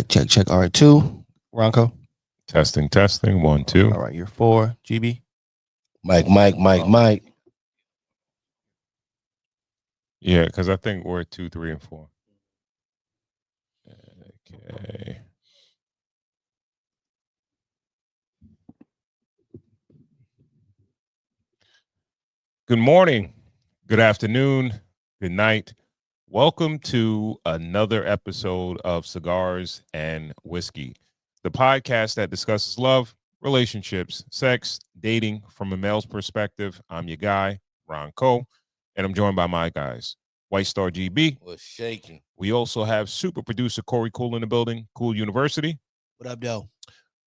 Check. All right, two. Ronco. Testing. 1, 2. All right, you're four. GB. Mike. Yeah, because I think we're 2, 3, and 4. Okay. Good morning, good afternoon, good night. Welcome to another episode of Cigars and Whiskey, the podcast that discusses love, relationships, sex, dating from a male's perspective. I'm your guy, Ron Cole, and I'm joined by my guys, White Star GB. What's shaking? We also have super producer Corey Cool in the building, Cool University. What up, though?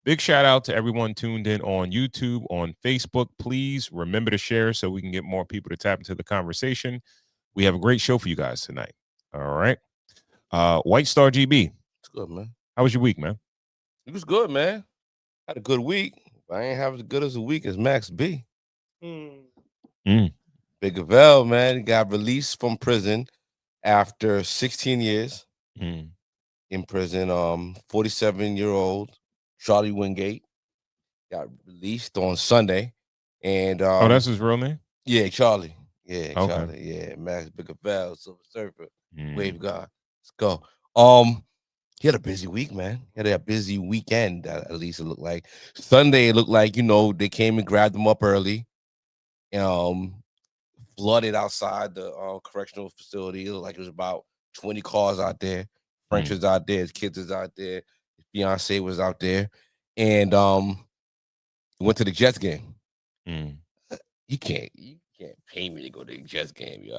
Big shout out to everyone tuned in on YouTube, on Facebook. Please remember to share so we can get more people to tap into the conversation. We have a great show for you guys tonight. All right. White Star GB. It's good, man. How was your week, man? It was good, man. Had a good week. I ain't have as good as a week as Max B. Big Avell, man, got released from prison after 16 years in prison. 47-year-old Charlie Wingate got released on Sunday. And oh, that's his real name? Yeah, Charlie. Yeah, Okay. Charlie. Yeah, Max Big Avell, Silver Surfer, Wave God. Let's go. He had a busy week, man. He had a busy weekend, at least it looked like. Sunday, it looked like, they came and grabbed him up early. Flooded outside the correctional facility. It looked like it was about 20 cars out there. French was out there. His kids was out there. His fiance was out there. And went to the Jets game. You can't pay me to go to the Jets game, yo.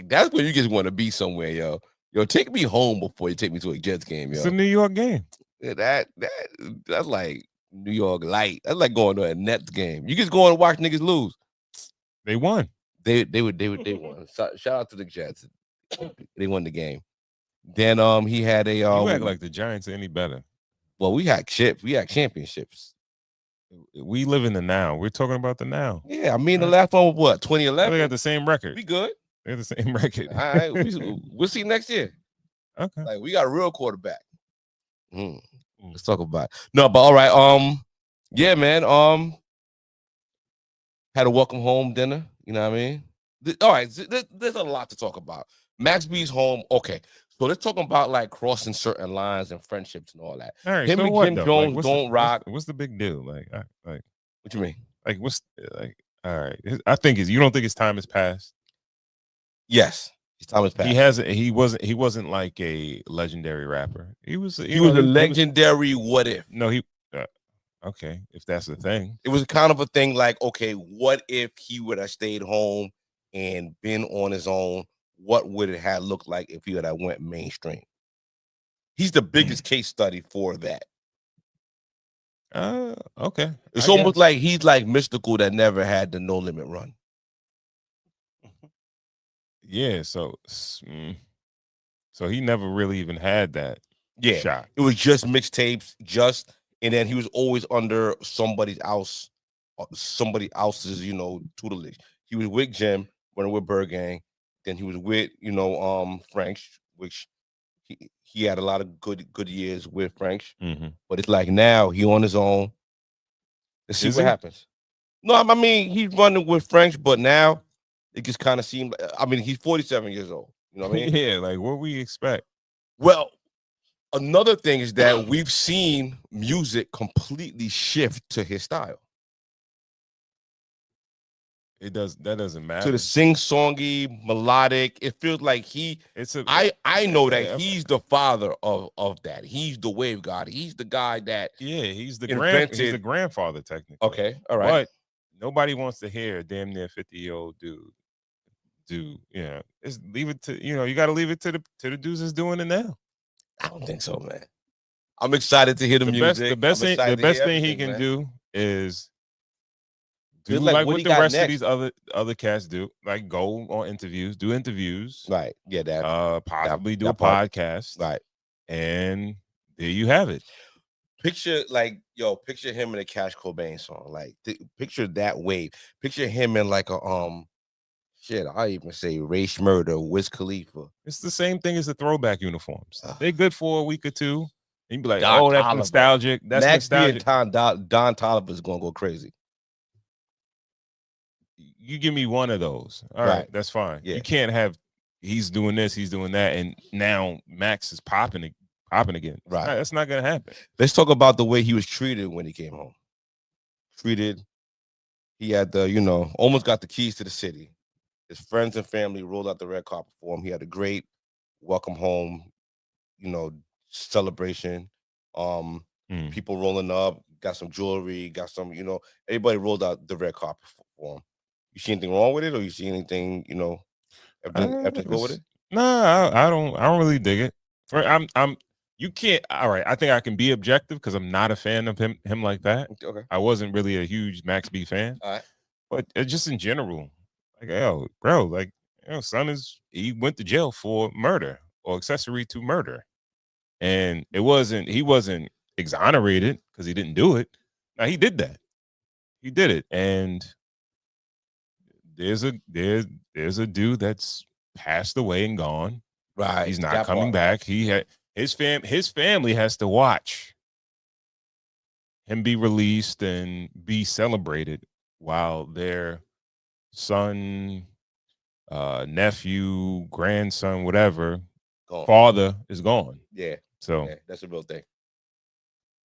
That's where you just want to be somewhere, yo. Yo, take me home before you take me to a Jets game, yo. It's a New York game. Yeah, that's like New York light. That's like going to a Nets game. You just go and watch niggas lose. They won. They won. Shout out to the Jets. They won the game. Then he had a you act like the Giants are any better. Well, we had championships. We live in the now. We're talking about the now. Yeah, I mean the last one was what, 2011? They got the same record. We good. They have the same record. All right, we'll see next year. Okay. Like we got a real quarterback. Let's talk about it. No, but all right. Yeah, man. Had a welcome home dinner. You know what I mean? All right, there's a lot to talk about. Max B's home. Okay, so let's talk about like crossing certain lines and friendships and all that. All right, Him so and what, Jim though? Jones Like, don't rock. What's the big deal? Like, what you mean? Like, what's like? All right, I think you don't think his time has passed. Yes, his time has passed. He wasn't like a legendary rapper. He was a legendary what if. No, okay, if that's the thing. It was kind of a thing like, okay, what if he would have stayed home and been on his own? What would it have looked like if he would have went mainstream? He's the biggest case study for that. Okay. It's almost like he's like Mystical that never had the No Limit run. Yeah, so he never really even had that shot. It was just mixtapes, and then he was always under somebody else's, tutelage. He was with Jim, running with Bird Gang. Then he was with, Frank, which he had a lot of good years with Frank. But it's like now he on his own. Let's see what happens. No, I mean he's running with Frank, but now it just kind of seemed. I mean, he's 47 years old. You know what I mean? Yeah, like what we expect. Well, another thing is that we've seen music completely shift to his style. That doesn't matter. To the sing-songy, melodic. It feels like I know that he's the father of that. He's the wave god. He's the guy that he's the grandfather technically. Okay, all right. But nobody wants to hear a damn near 50-year-old dude. Just leave it to you got to leave it to the dudes that's doing it now. I don't think so, man. I'm excited to hear the music. The best thing he can do is do like what the rest of these other cats do, like go on interviews, do interviews, right? Yeah, that possibly do a podcast, right? And there you have it. Picture him in a Cash Cobain song, like picture that wave. Picture him in like a I even say Ray Schmurder, Wiz Khalifa. It's the same thing as the throwback uniforms. They're good for a week or two, And you'd be like, Don oh, that's Toliver. nostalgic. That's Max B and nostalgic. Don Toliver is gonna go crazy. You give me one of those. All Right. right, that's fine. Yeah. You can't have he's doing this, he's doing that, and now Max is popping again. Right. That's not gonna happen. Let's talk about the way he was treated when he came home. He had the, almost got the keys to the city. His friends and family rolled out the red carpet for him. He had a great welcome home, celebration. People rolling up, got some jewelry, got some, everybody rolled out the red carpet for him. You see anything wrong with it, or you see anything, everything's cool with it? Nah, I don't really dig it. You can't. All right, I think I can be objective because I'm not a fan of him like that. Okay. I wasn't really a huge Max B fan. All right. But just in general, like, yo, bro, like, son he went to jail for murder or accessory to murder, and he wasn't exonerated because he didn't do it. Now he did that. He did it, and there's a dude that's passed away and gone. Right. He's not coming back. He had his family has to watch him be released and be celebrated while their son, nephew, grandson, whatever, father is gone. Yeah. So that's a real thing.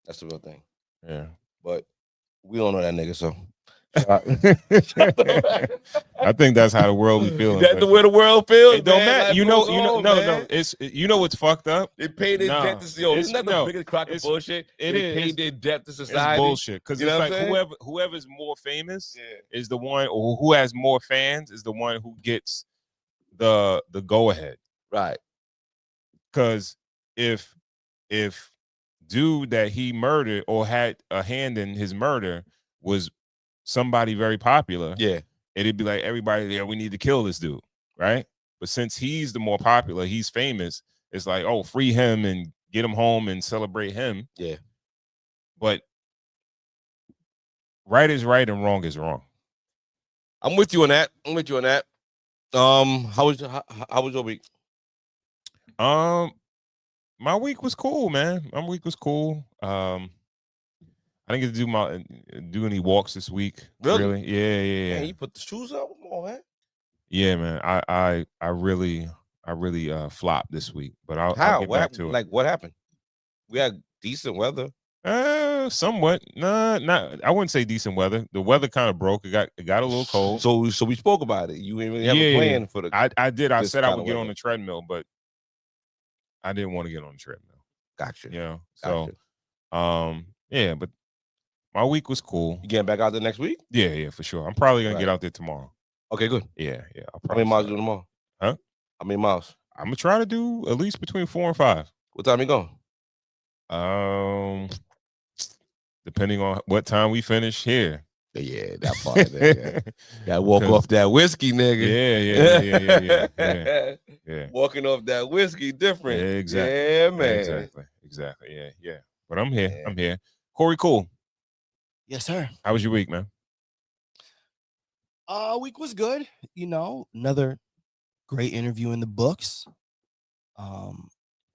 That's a real thing. Yeah. But we don't know that nigga, so I think that's how the world be feeling. That's the way the world feels. It don't man. matter. No. It's what's fucked up. They paid their debt to it's not the biggest crock of it's bullshit. It they is paid their debt to society. It's bullshit. Because it's like whoever's more famous is the one, or who has more fans is the one who gets the go ahead. Right. Because if dude that he murdered or had a hand in his murder was somebody very popular, it'd be like everybody, we need to kill this dude, right? But since he's the more popular, he's famous, it's like, oh, free him and get him home and celebrate him. Yeah. But right is right and wrong is wrong. I'm with you on that. How was your week? My week was cool, man. My week was cool. I didn't get to do any walks this week. Really? Yeah. Man, you put the shoes up? Come on, man. Yeah, man. I really flopped this week, but I'll get back to it. Like, what happened? We had decent weather. Somewhat. Nah, not. I wouldn't say decent weather. The weather kind of broke. It got a little cold. So we spoke about it. You ain't really have a plan for the. I did. I said I would get on the treadmill, but I didn't want to get on the treadmill. Gotcha. So, yeah, but my week was cool. You getting back out there next week? Yeah, for sure. I'm probably gonna get out there tomorrow. Okay, good. Yeah. How many miles do tomorrow? Huh? How many miles? I'm gonna try to do at least between 4 and 5. What time you going? Depending on what time we finish here. Yeah, that part of it. Gotta walk off that whiskey, nigga. Yeah. Walking off that whiskey, different. Yeah, exactly. Yeah, man. Exactly. Yeah. But I'm here. I'm here. Corey, cool. Yes, sir. How was your week, man? Week was good. Another great interview in the books.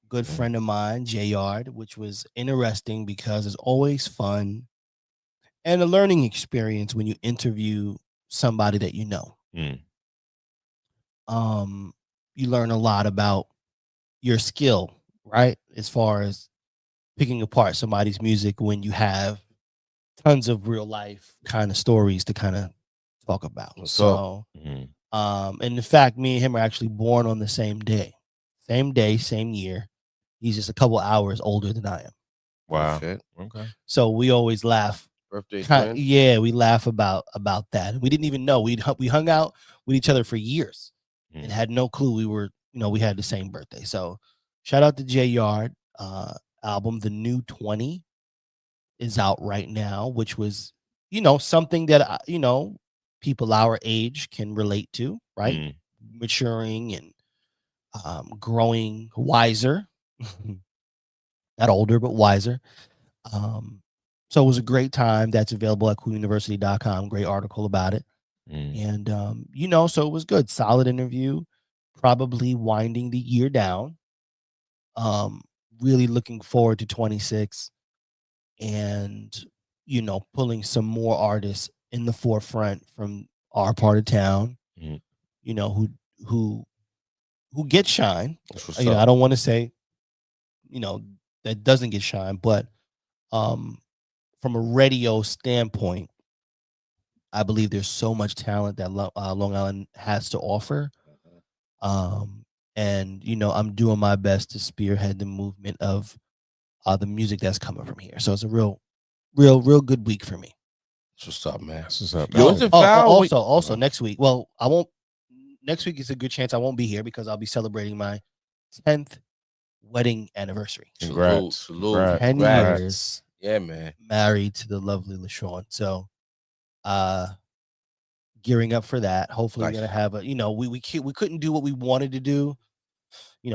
Good friend of mine, JR, which was interesting because it's always fun and a learning experience when you interview somebody that you know. You learn a lot about your skill, right? As far as picking apart somebody's music when you have tons of real life kind of stories to kind of talk about. And in fact, me and him are actually born on the same day, same year. He's just a couple hours older than I am. Wow. Okay. So we always laugh. Birthday twin? Yeah, we laugh about that. We didn't even know we hung out with each other for years and had no clue we were, we had the same birthday. So shout out to J Yard. Album The New 20 is out right now, which was, something that people our age can relate to, right? Maturing and growing wiser. Not older, but wiser. So it was a great time. That's available at cooluniversity.com. Great article about it. And, so it was good. Solid interview. Probably winding the year down. really looking forward to 26 and, pulling some more artists in the forefront from our part of town, Mhm. Who get shine. That's what's I up. don't want to say, that doesn't get shine, but from a radio standpoint, I believe there's so much talent that Long Island has to offer. And I'm doing my best to spearhead the movement of the music that's coming from here. So it's a real good week for me. That's what's up, man. That's what's up. Yo, is it foul? Also next week. Well, I won't. Next week is a good chance I won't be here because I'll be celebrating my 10th wedding anniversary. Congrats. Salute. Congrats. 10 Congrats. years Yeah, man. married to the lovely LaShawn. So, gearing up for that. Hopefully, Nice. we're gonna have a. We couldn't do what we wanted to do.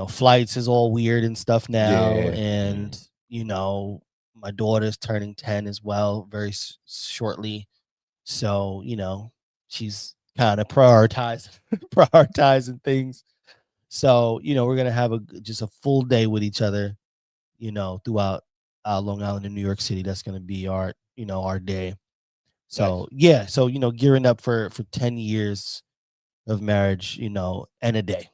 Flights is all weird and stuff now, Yeah. and my daughter's turning 10 as well very shortly. So she's kind of prioritizing things. So we're gonna have just a full day with each other. Throughout Long Island and New York City. That's gonna be our our day. So gearing up for 10 years of marriage, and a day.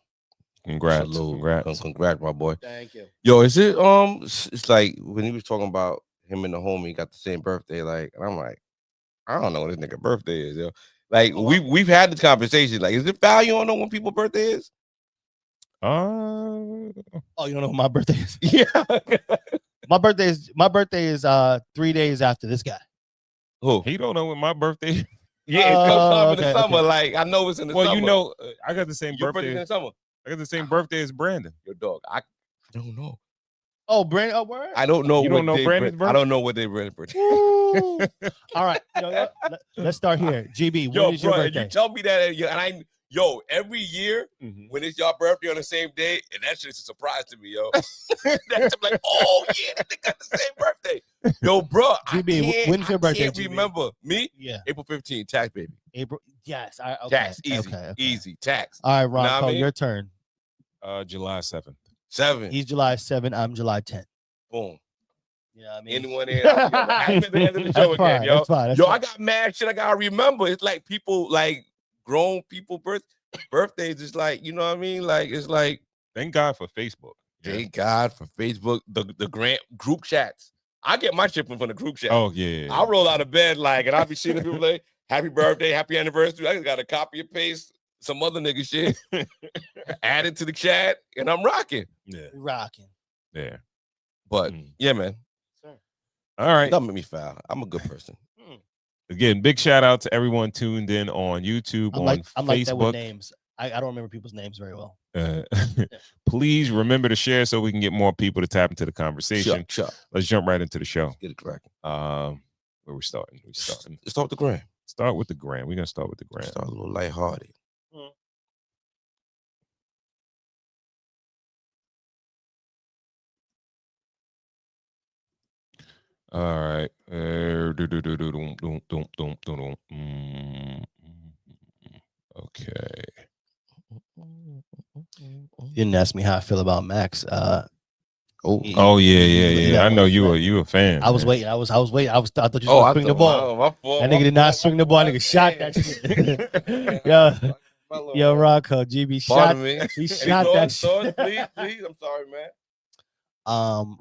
Congrats. Salute. Congrats. Congrats, my boy. Thank you. Yo, is it it's like when he was talking about him and the homie got the same birthday, like, and I'm like, I don't know what this nigga birthday is, yo. Like we've had this conversation. Like, is it foul you don't know when people's birthday is? Oh, you don't know what my birthday is? Yeah. My birthday is 3 days after this guy. Who? He don't know when my birthday is. Yeah, it's sometime in the okay, summer. okay. Like, I know it's in the Well, summer. I got the same Your birthday's birthday. in the summer. I got the same birthday as Brandon. Your dog. I don't know. Oh, Brandon. Oh, word. I don't know. You don't know Brandon's birthday? I don't know what they Brandon's birthday. Ooh. All right. Let's start here. GB, when is your birthday? You tell me that, and every year when it's your birthday on the same day, and that's just a surprise to me, yo. That's like, oh yeah, they got the same birthday. Yo, bro, GB, when's your birthday? I can't remember. Me? Yeah. April 15th, tax baby. April. Yes. Okay. Tax, easy, Okay. easy, tax. All right, Ron, Know what I mean? your turn. July 7th. 7. He's July 7th. I'm July 10th. Boom. Yeah, I mean, Anyone in? Happy at the end of the show again, yo. That's fine. I got mad shit I gotta remember. It's like people, like grown people birthdays. It's like, you know what I mean? Like, it's like, Thank God for Facebook. thank God for Facebook, the grant group chats. I get my shit from the group chat. Oh yeah. I roll out of bed like, and I'll be seeing people like, happy birthday, happy anniversary. I just got to copy and paste some other nigga shit, add it to the chat, and I'm rocking. Yeah. rocking. Yeah. But yeah, man. All right. Don't make me foul. I'm a good person. Again, big shout out to everyone tuned in on YouTube, I'm on like that with Facebook. names. I don't remember people's names very well. Please remember to share so we can get more people to tap into the conversation. Sure. Let's jump right into the show. Get it correct. Where we starting? Let's start with the grand. Start with the grand. We're gonna start with the grand. Start a little lighthearted. All right. Okay. You didn't ask me how I feel about Max. Oh yeah. I know you a fan. I was man. waiting. I thought you were swing the ball. That nigga did not swing the ball. Nigga shot that shit. Yo, Rocco, GB shot. He shot that shit. Please. I'm sorry, man.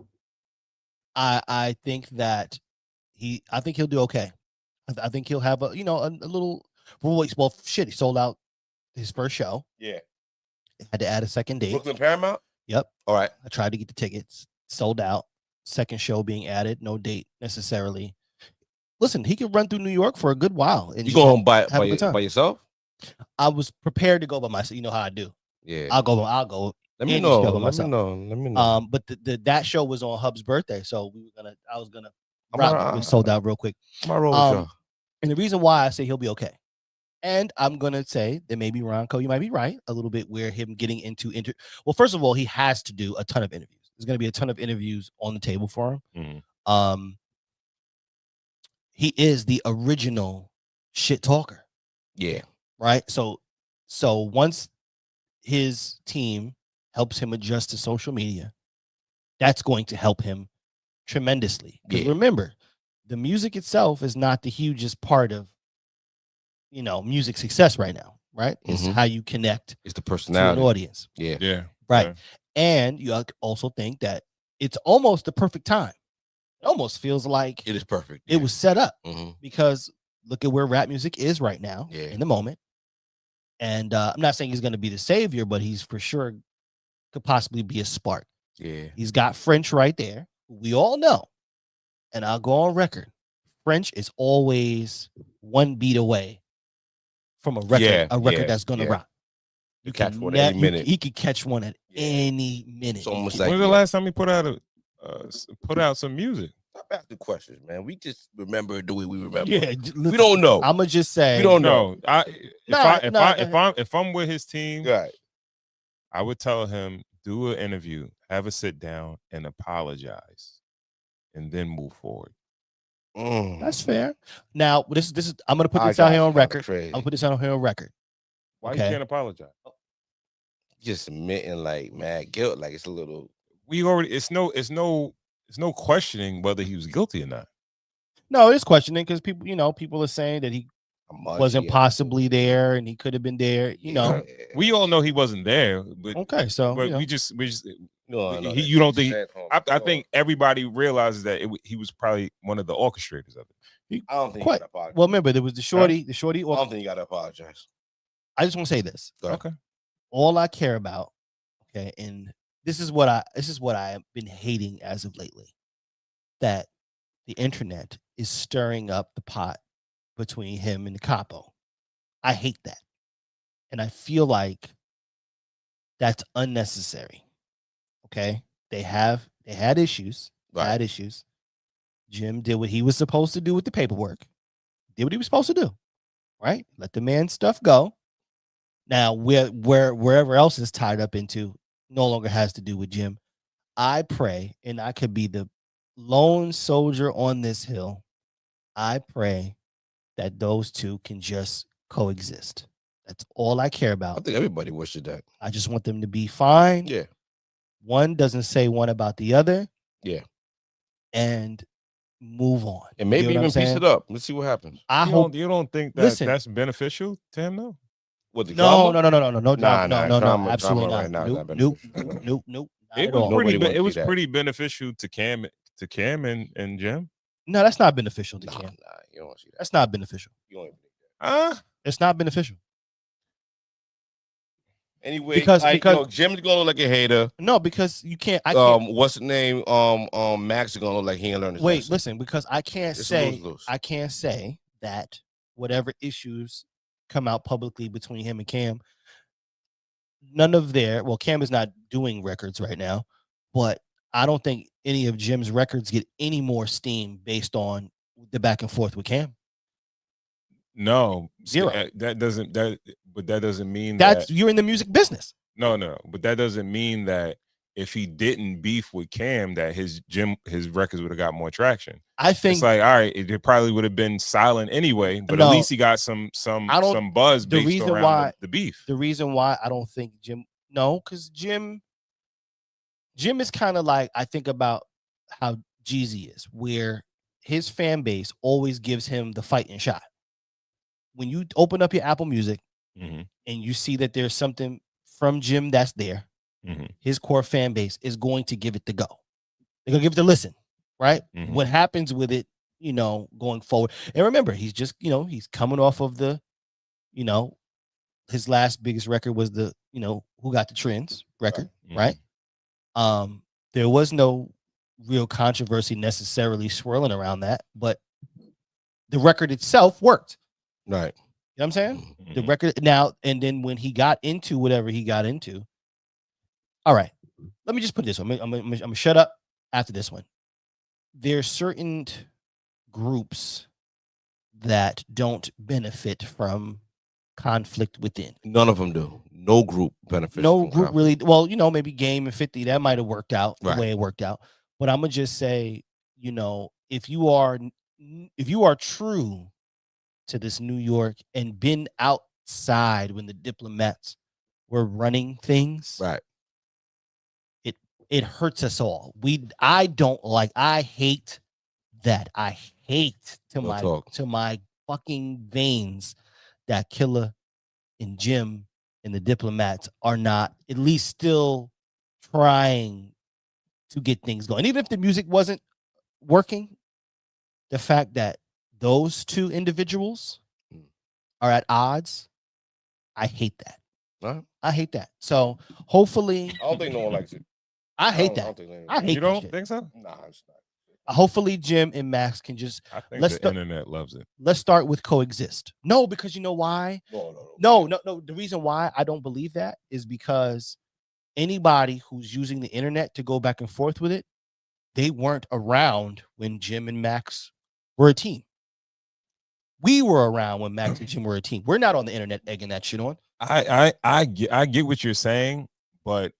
I think that I think he'll do okay. I think he'll have a little. Well, shit. He sold out his first show. Yeah. Had to add a second date. Brooklyn Paramount. Yep. All right. I tried to get the tickets. Sold out. Second show being added. No date necessarily. Listen, he could run through New York for a good while. And You go home by yourself? I was prepared to go by myself. You know how I do. Yeah. I'll go. Let me Andy's know. show by Let myself. me know. But that show was on Hub's birthday, so I was gonna rock it. Sold out real quick. My role with y'all. And the reason why I say he'll be okay, and I'm gonna say that maybe Ronco, you might be right a little bit, where him getting into well, first of all, he has to do a ton of interviews. There's gonna be a ton of interviews on the table for him. He is the original shit talker. Yeah. Right. So once his team helps him adjust to social media, that's going to help him tremendously. Because Yeah. remember, the music itself is not the hugest part of, music success right now, right? It's how you connect It's the to an personality. audience. Yeah. Yeah. Right. Yeah. And you also think that it's almost the perfect time. It almost feels like It is perfect. it was set up Mhm. because look at where rap music is right now Yeah. in the moment. And I'm not saying he's going to be the savior, but he's for sure could possibly be a spark. Yeah. He's got French right there. We all know, and I'll go on record. French is always one beat away from a record that's gonna rock. You catch one any minute. He could catch one at any minute. It's almost When's the last time he put out some music? Stop asking questions, man. We just remember the way we remember. Yeah, we don't know. I'm gonna just say we don't know. If I'm with his team, Right. I would tell him do an interview, have a sit down, and apologize, and then move forward. That's fair. Now, this is I'm gonna put this out here on record. I'm gonna put this out here on record. Why you can't apologize? Just admitting like mad guilt, like it's a little. It's no questioning whether he was guilty or not. No, it's questioning because people are saying that he wasn't possibly there and he could have been there. We all know he wasn't there. But, okay, so but we just you don't think? I think everybody realizes that he was probably one of the orchestrators of it. I don't think. You gotta apologize. Well, remember there was the shorty. I don't think you gotta apologize. I just want to say this. Okay. All I care about, okay, and this is what I have been hating as of lately, that the internet is stirring up the pot between him and the capo. I hate that. And I feel like that's unnecessary. Okay? They had issues. Right. Had issues. Jim did what he was supposed to do with the paperwork. Did what he was supposed to do. Right? Let the man's stuff go. Now, wherever else is tied up into no longer has to do with Jim. I pray, and I could be the lone soldier on this hill. I pray that those two can just coexist. That's all I care about. I think everybody wishes that. I just want them to be fine. Yeah. One doesn't say one about the other. Yeah. And move on. And maybe even piece it up. Let's see what happens. I hope you don't think that that's beneficial to him, though? No, absolutely not. Right now Nope. It was pretty beneficial to Cam and Jim. No, that's not beneficial to Cam. Nah, you don't see that. That's not beneficial. You don't think that. It's not beneficial. Anyway, because Jim's gonna look like a hater. No, because you can't. What's the name? Max is gonna look like he ain't learned his lesson. Listen, because I can't say that whatever issues come out publicly between him and Cam, Cam is not doing records right now, but I don't think any of Jim's records get any more steam based on the back and forth with Cam. No, zero. That doesn't mean that you're in the music business. No, but that doesn't mean that if he didn't beef with Cam, that his records would have got more traction. I think it's like, all right, it probably would have been silent anyway, but at least he got some buzz based around the beef. The reason why I don't think because Jim is kind of like, I think about how Jeezy is, where his fan base always gives him the fighting shot. When you open up your Apple Music and you see that there's something from Jim that's there, his core fan base is going to give it the go. They're going to give it the listen, right? What happens with it, going forward. And remember, he's just, he's coming off of the, his last biggest record was the, Who Got the Trends record, right? There was no real controversy necessarily swirling around that, but the record itself worked. Right. You know what I'm saying? The record now, and then when he got into whatever he got into. All right. Let me just put this one. I'm gonna shut up after this one. There's certain groups that don't benefit from conflict within. None of them do. No group benefits. No group really. Well, maybe Game and 50, that might have worked out the way it worked out. But I'm gonna just say, if you are true to this New York and been outside when the diplomats were running things, right? it hurts us all. I hate that. I hate to my fucking veins that Killer and Jim and the Diplomats are not at least still trying to get things going. Even if the music wasn't working, the fact that those two individuals are at odds, I hate that. I hate that. So hopefully, I don't think no one likes it. I hate that. I hate You that don't shit. think so? Nah, it's not. Hopefully Jim and Max can just I think the internet loves it. Let's start with coexist. No, because you know why? No. The reason why I don't believe that is because anybody who's using the internet to go back and forth with it, they weren't around when Jim and Max were a team. We were around when Max and Jim were a team. We're not on the internet egging that shit on. I get what you're saying, but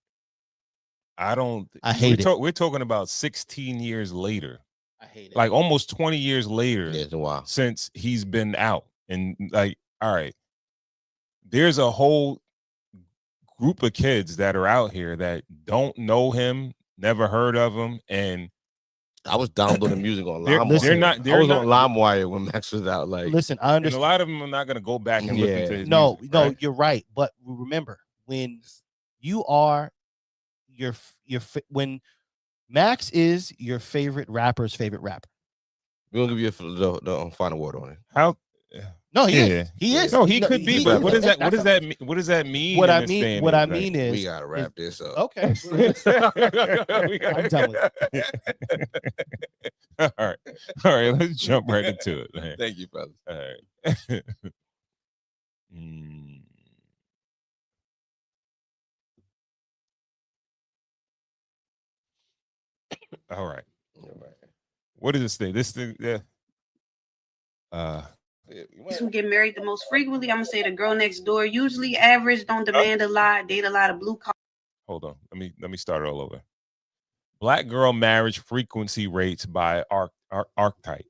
I don't. I hate it. We're talking about 16 years later. I hate it. Like almost 20 years later. Yeah, it's a while since he's been out, and like, all right, there's a whole group of kids that are out here that don't know him, never heard of him, and I was downloading music on they're LimeWire. They're I was not, on LimeWire when Max was out. Like, listen, I understand. And a lot of them are not going to go back and look into his music, music, no, right? you're right. But remember, when you are when Max is your favorite rapper's favorite rapper, we're gonna give you the final word on it. How? No, he is. No, he could be. But what does that? What does that mean? What does that mean? What I mean. What I mean is we gotta wrap this up. Okay. I'm done with it. All right. Let's jump right into it. Man. Thank you, brother. All right. All right. What is this thing? This thing, yeah. Who get married the most frequently? I'm gonna say the girl next door. Usually average, don't demand a lot, date a lot of blue collar. Hold on. Let me start all over. Black girl marriage frequency rates by archetype.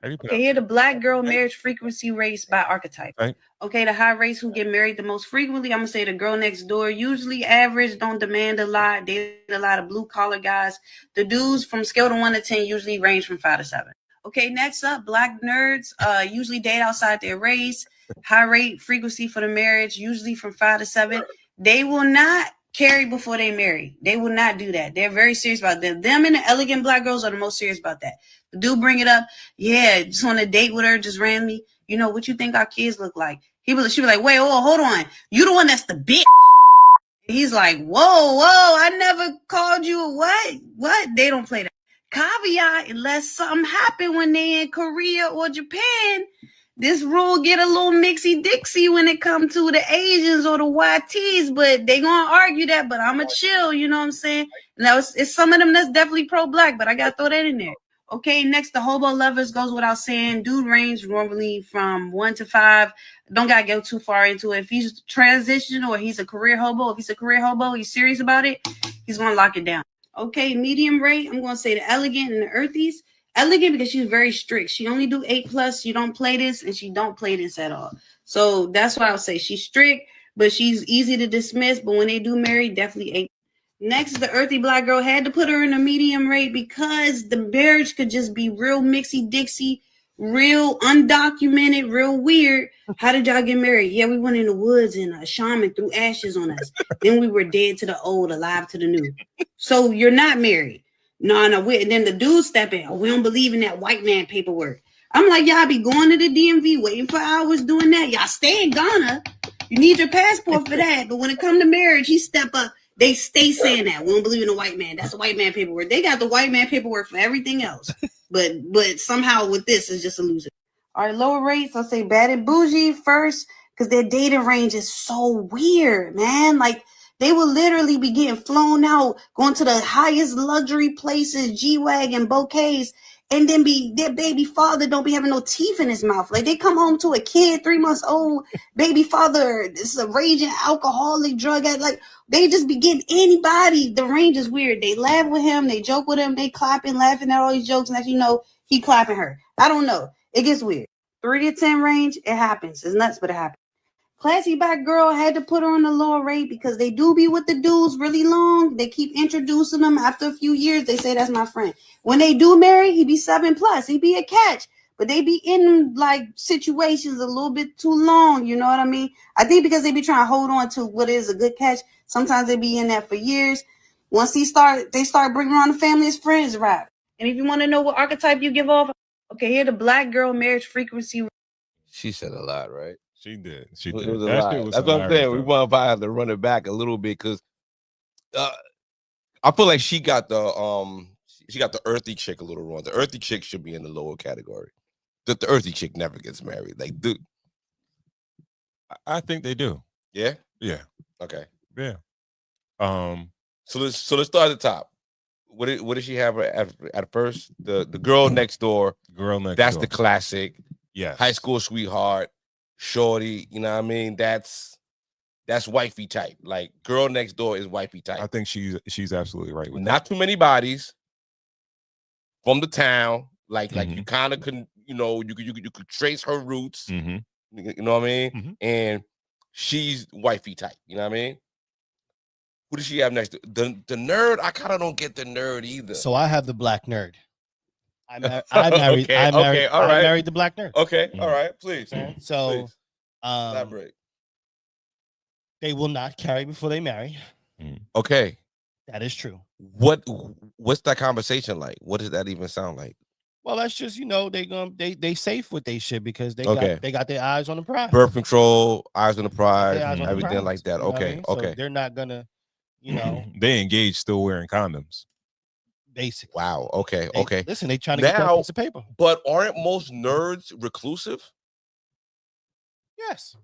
Okay, here the black girl marriage frequency rates by archetype. Right. Okay, the high rates who get married the most frequently, I'm gonna say the girl next door. Usually average, don't demand a lot, date a lot of blue collar guys. The dudes from scale to 1 to 10 usually range from 5 to 7. Okay, next up, black nerds usually date outside their race. High rate frequency for the marriage, usually from 5 to 7. They will not carry before they marry. They will not do that. They're very serious about that. Them and the elegant black girls are the most serious about that. The dude bring it up. Yeah, just on a date with her, just randomly. You know, what you think our kids look like? She be like, wait, hold on. You the one that's the bitch. He's like, whoa, I never called you a what? What? They don't play that. Caveat, unless something happened when they in Korea or Japan, this rule get a little mixy-dixy when it comes to the Asians or the YTs, but they gonna argue that, but I'ma chill, you know what I'm saying? Now, it's some of them that's definitely pro-black, but I gotta throw that in there. Okay, next, the hobo lovers goes without saying. Dude range normally from 1 to 5. Don't gotta go too far into it. If he's transition or he's a career hobo, he's serious about it, he's gonna lock it down. Okay, medium rate, I'm gonna say the elegant and the earthies. Elegant because she's very strict. She only do 8+. You don't play this, and she don't play this at all. So that's why I'll say she's strict, but she's easy to dismiss. But when they do marry, definitely 8. Next, the earthy black girl. Had to put her in a medium rate because the marriage could just be real mixy-dixy, real undocumented, real weird. How did y'all get married? Yeah, we went in the woods and a shaman threw ashes on us. Then we were dead to the old, alive to the new. So you're not married. No. And then the dude step in. Oh, we don't believe in that white man paperwork. I'm like, y'all be going to the DMV waiting for hours doing that. Y'all stay in Ghana. You need your passport for that. But when it come to marriage, he step up. They stay saying that. We don't believe in the white man. That's the white man paperwork. They got the white man paperwork for everything else. But somehow with this, it's just a loser. All right, lower rates, I'll say bad and bougie first because their dating range is so weird, man. Like, they will literally be getting flown out, going to the highest luxury places, G-Wagon, bouquets, and then their baby father don't be having no teeth in his mouth. Like, they come home to a kid, 3 months old, baby father, this is a raging alcoholic, drug addict. Like, they just be getting anybody. The range is weird. They laugh with him, they joke with him, they clapping, laughing at all these jokes, and as you know, he clapping her. I don't know. It gets weird. 3 to 10 range, it happens. It's nuts, but it happens. Classy black girl had to put her on a lower rate because they do be with the dudes really long. They keep introducing them. After a few years, they say that's my friend. When they do marry, he be 7+. He be a catch. But they be in like situations a little bit too long. You know what I mean? I think because they be trying to hold on to what is a good catch. Sometimes they be in that for years. Once they start bringing around the family as friends, right? And if you want to know what archetype you give off, okay, here the black girl marriage frequency. She said a lot, right? She did. She It did. was a That lot. shit was That's what I'm hilarious, saying. We though. want to have to run it back a little bit because I feel like she got the earthy chick a little wrong. The earthy chick should be in the lower category. The earthy chick never gets married. Like, dude. I think they do. Yeah. Yeah. Okay. Yeah. So let's start at the top. What did she have at first? The girl next door. Girl next That's door. the classic. Yes. High school sweetheart, shorty. You know what I mean? That's wifey type. Like, girl next door is wifey type. I think she's absolutely right with Not too many bodies from the town. Like Mhm. you kind of can, you could trace her roots. that. Mm-hmm. You know what I mean? Mhm. And she's wifey type. You know what I mean? Who does she have next? The nerd. I kind of don't get the nerd either. So I have the black nerd. I married. Okay, I married. all right. I married the black nerd. Okay, Mhm. all right. Please. So, Please. Elaborate. they will not carry before they marry. Okay. That is true. What's that conversation like? What does that even sound like? Well, that's just they safe with they shit because they got their eyes on the prize. Birth control, eyes on the prize, Their eyes on the everything prize, like that. you know what I Okay, mean? So okay. they're not gonna, They engaged still wearing condoms. basically. Wow. Okay, They- okay. Listen, they trying to get that Now- piece of paper. But aren't most nerds reclusive? Yes.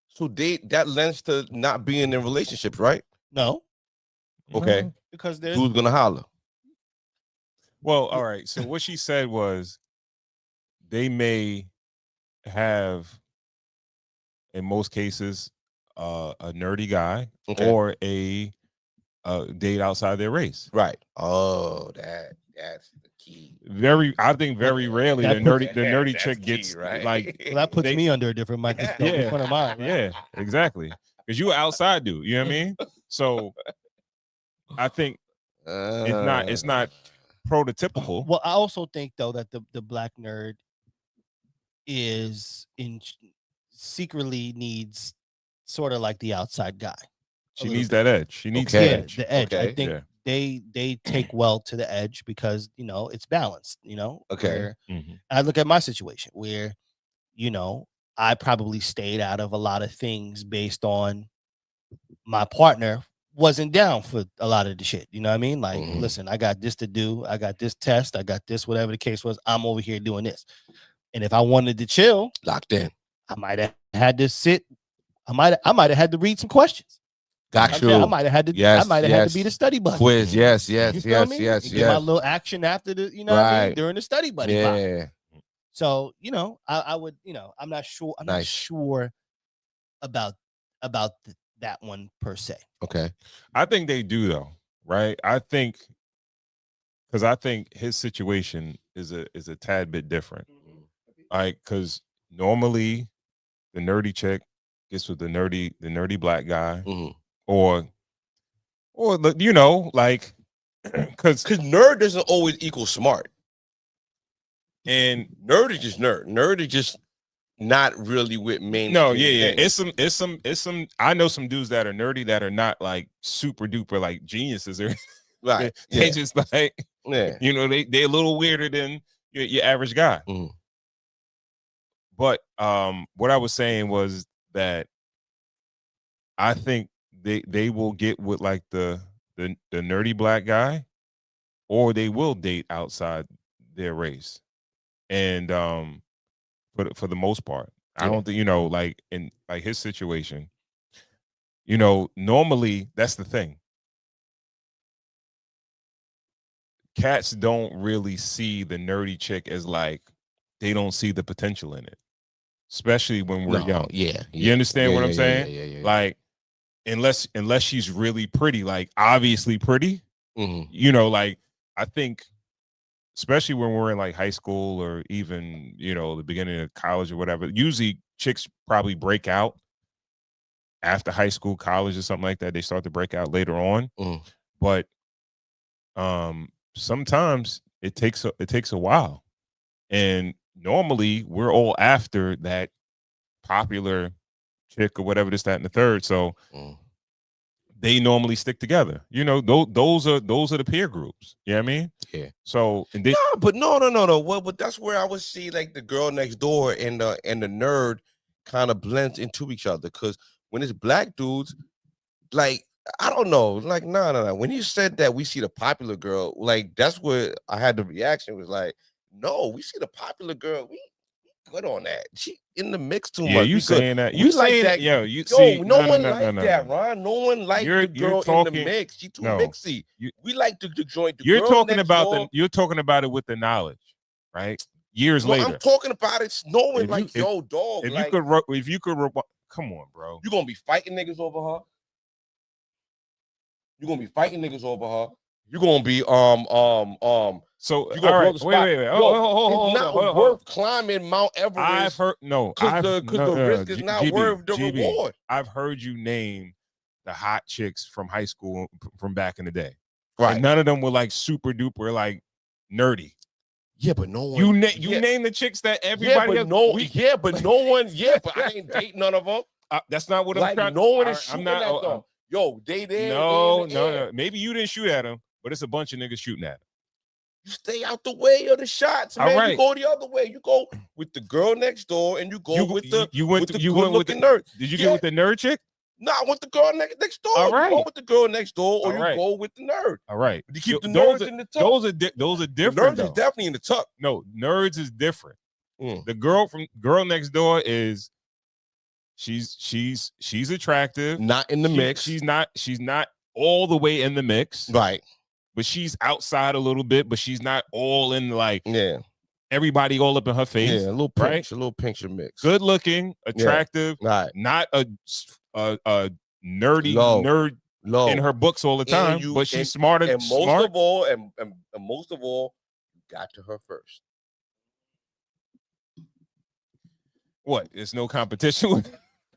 So that lends to not being in relationships, right? No. Okay. Mhm. Because there's Who's gonna holler? Well, all right. So what she said was they may have, in most cases, a nerdy guy Okay. or a date outside their race. Right. Oh, that's the key. I think very rarely the That nerdy That's chick key, gets right? like well, that puts they- me under a different microscope in Yeah. front of mine. Right? yeah, exactly. Because you outside dude, you know what I mean? So I think it's not prototypical. Well, I also think though that the black nerd is secretly needs sort of like the outside guy. She needs that edge. She needs Okay. the Yeah, edge. the edge. I Okay. think Yeah. they take well to the edge because it's balanced. Okay. Where Mhm. I look at my situation where I probably stayed out of a lot of things based on my partner wasn't down for a lot of the shit. You know what I mean? Like, Mhm. listen, I got this to do. I got this test. I got this, whatever the case was. I'm over here doing this. And if I wanted to chill, Locked in. I might have had to sit. I might have had to read some questions. Got I you. might have had to. Yes, I might have had yes. to be the study buddy. Quiz. Yes, You yes, feel yes, me? yes, And get my yes. little action after the, what I mean, Right. during the study buddy. vibe. Yeah. So I would, I'm not sure. I'm not Nice. sure about that one per se. Okay. I think they do though, right? I think his situation is a tad bit different. Like, because normally the nerdy chick gets with the nerdy black guy, Mhm. or like, because Because nerd doesn't always equal smart. and Nerd is just nerd. Nerd is just not really with mainstream. no, yeah, things. it's some. I know some dudes that are nerdy that are not like super duper like geniuses. Or right. they Yeah. just like Yeah. they're a little weirder than your average guy. Mhm. But what I was saying was that I think they will get with like the nerdy black guy, or they will date outside their race. And for the most part, I Yeah. don't think like in like his situation, normally that's the thing. Cats don't really see the nerdy chick as like, they don't see the potential in it, especially when we're No, young. yeah. You understand what I'm saying? Yeah. Like, unless she's really pretty, like obviously pretty, Mhm. like I think, especially when we're in like high school or even the beginning of college or whatever, usually chicks probably break out after high school, college, or something like that. They start to break out later on. But sometimes it takes a while, and normally we're all after that popular chick or whatever, this, that, and the third. So they normally stick together. You know, those are the peer groups. You know what I mean? Yeah. So no, Well, but that's where I would see like the girl next door and the nerd kind of blends into each other. Because when it's black dudes, like, I don't know, like, no. When you said that we see the popular girl, like, that's what I had the reaction was like, no, we see the popular girl. We good on that. She in the mix too much. Yeah, you saying that? You like saying that? Yo, you Yo, see? no one like that, Ron. No one like the girl in the mix. She too mixy. We like the joint. You're talking about you're talking about it with the knowledge, right? Years later. I'm talking about it knowing, like, yo, dog. If like, you could, come on, bro. You gonna be fighting niggas over her. You gonna be fighting niggas over her. You gonna be So you gonna blow the spot. Wait. Hold it's not worth climbing Mount Everest. I've heard because the risk is not worth the reward. I've heard you name the hot chicks from high school from back in the day. Right. And none of them were like super duper like nerdy. Yeah, but no one. You name the chicks that everybody. But no one. Yeah, but I ain't date none of them. That's not what I'm trying. No one is shooting at them. Yo, they there. No. Maybe you didn't shoot at them, but it's a bunch of niggas shooting at them. You stay out the way of the shots, man. Right. You go the other way. You go with the girl next door, and you go with the good-looking nerd. Did you get with the nerd chick? No, I went the girl next door. All right. You go with the girl next door, or you go with the nerd. All right. You keep the nerds in the tuck. Those are different. Nerds is definitely in the tuck. No, nerds is different. The girl next door is she's attractive. Not in the mix. She's not all the way in the mix. Right. But she's outside a little bit, but she's not all in, like, everybody all up in her face. Yeah, a little pinch, a little pincher mix. Good looking, attractive, not a nerdy nerd in her books all the time, but she's smart. And most of all, you got to her first. What? There's no competition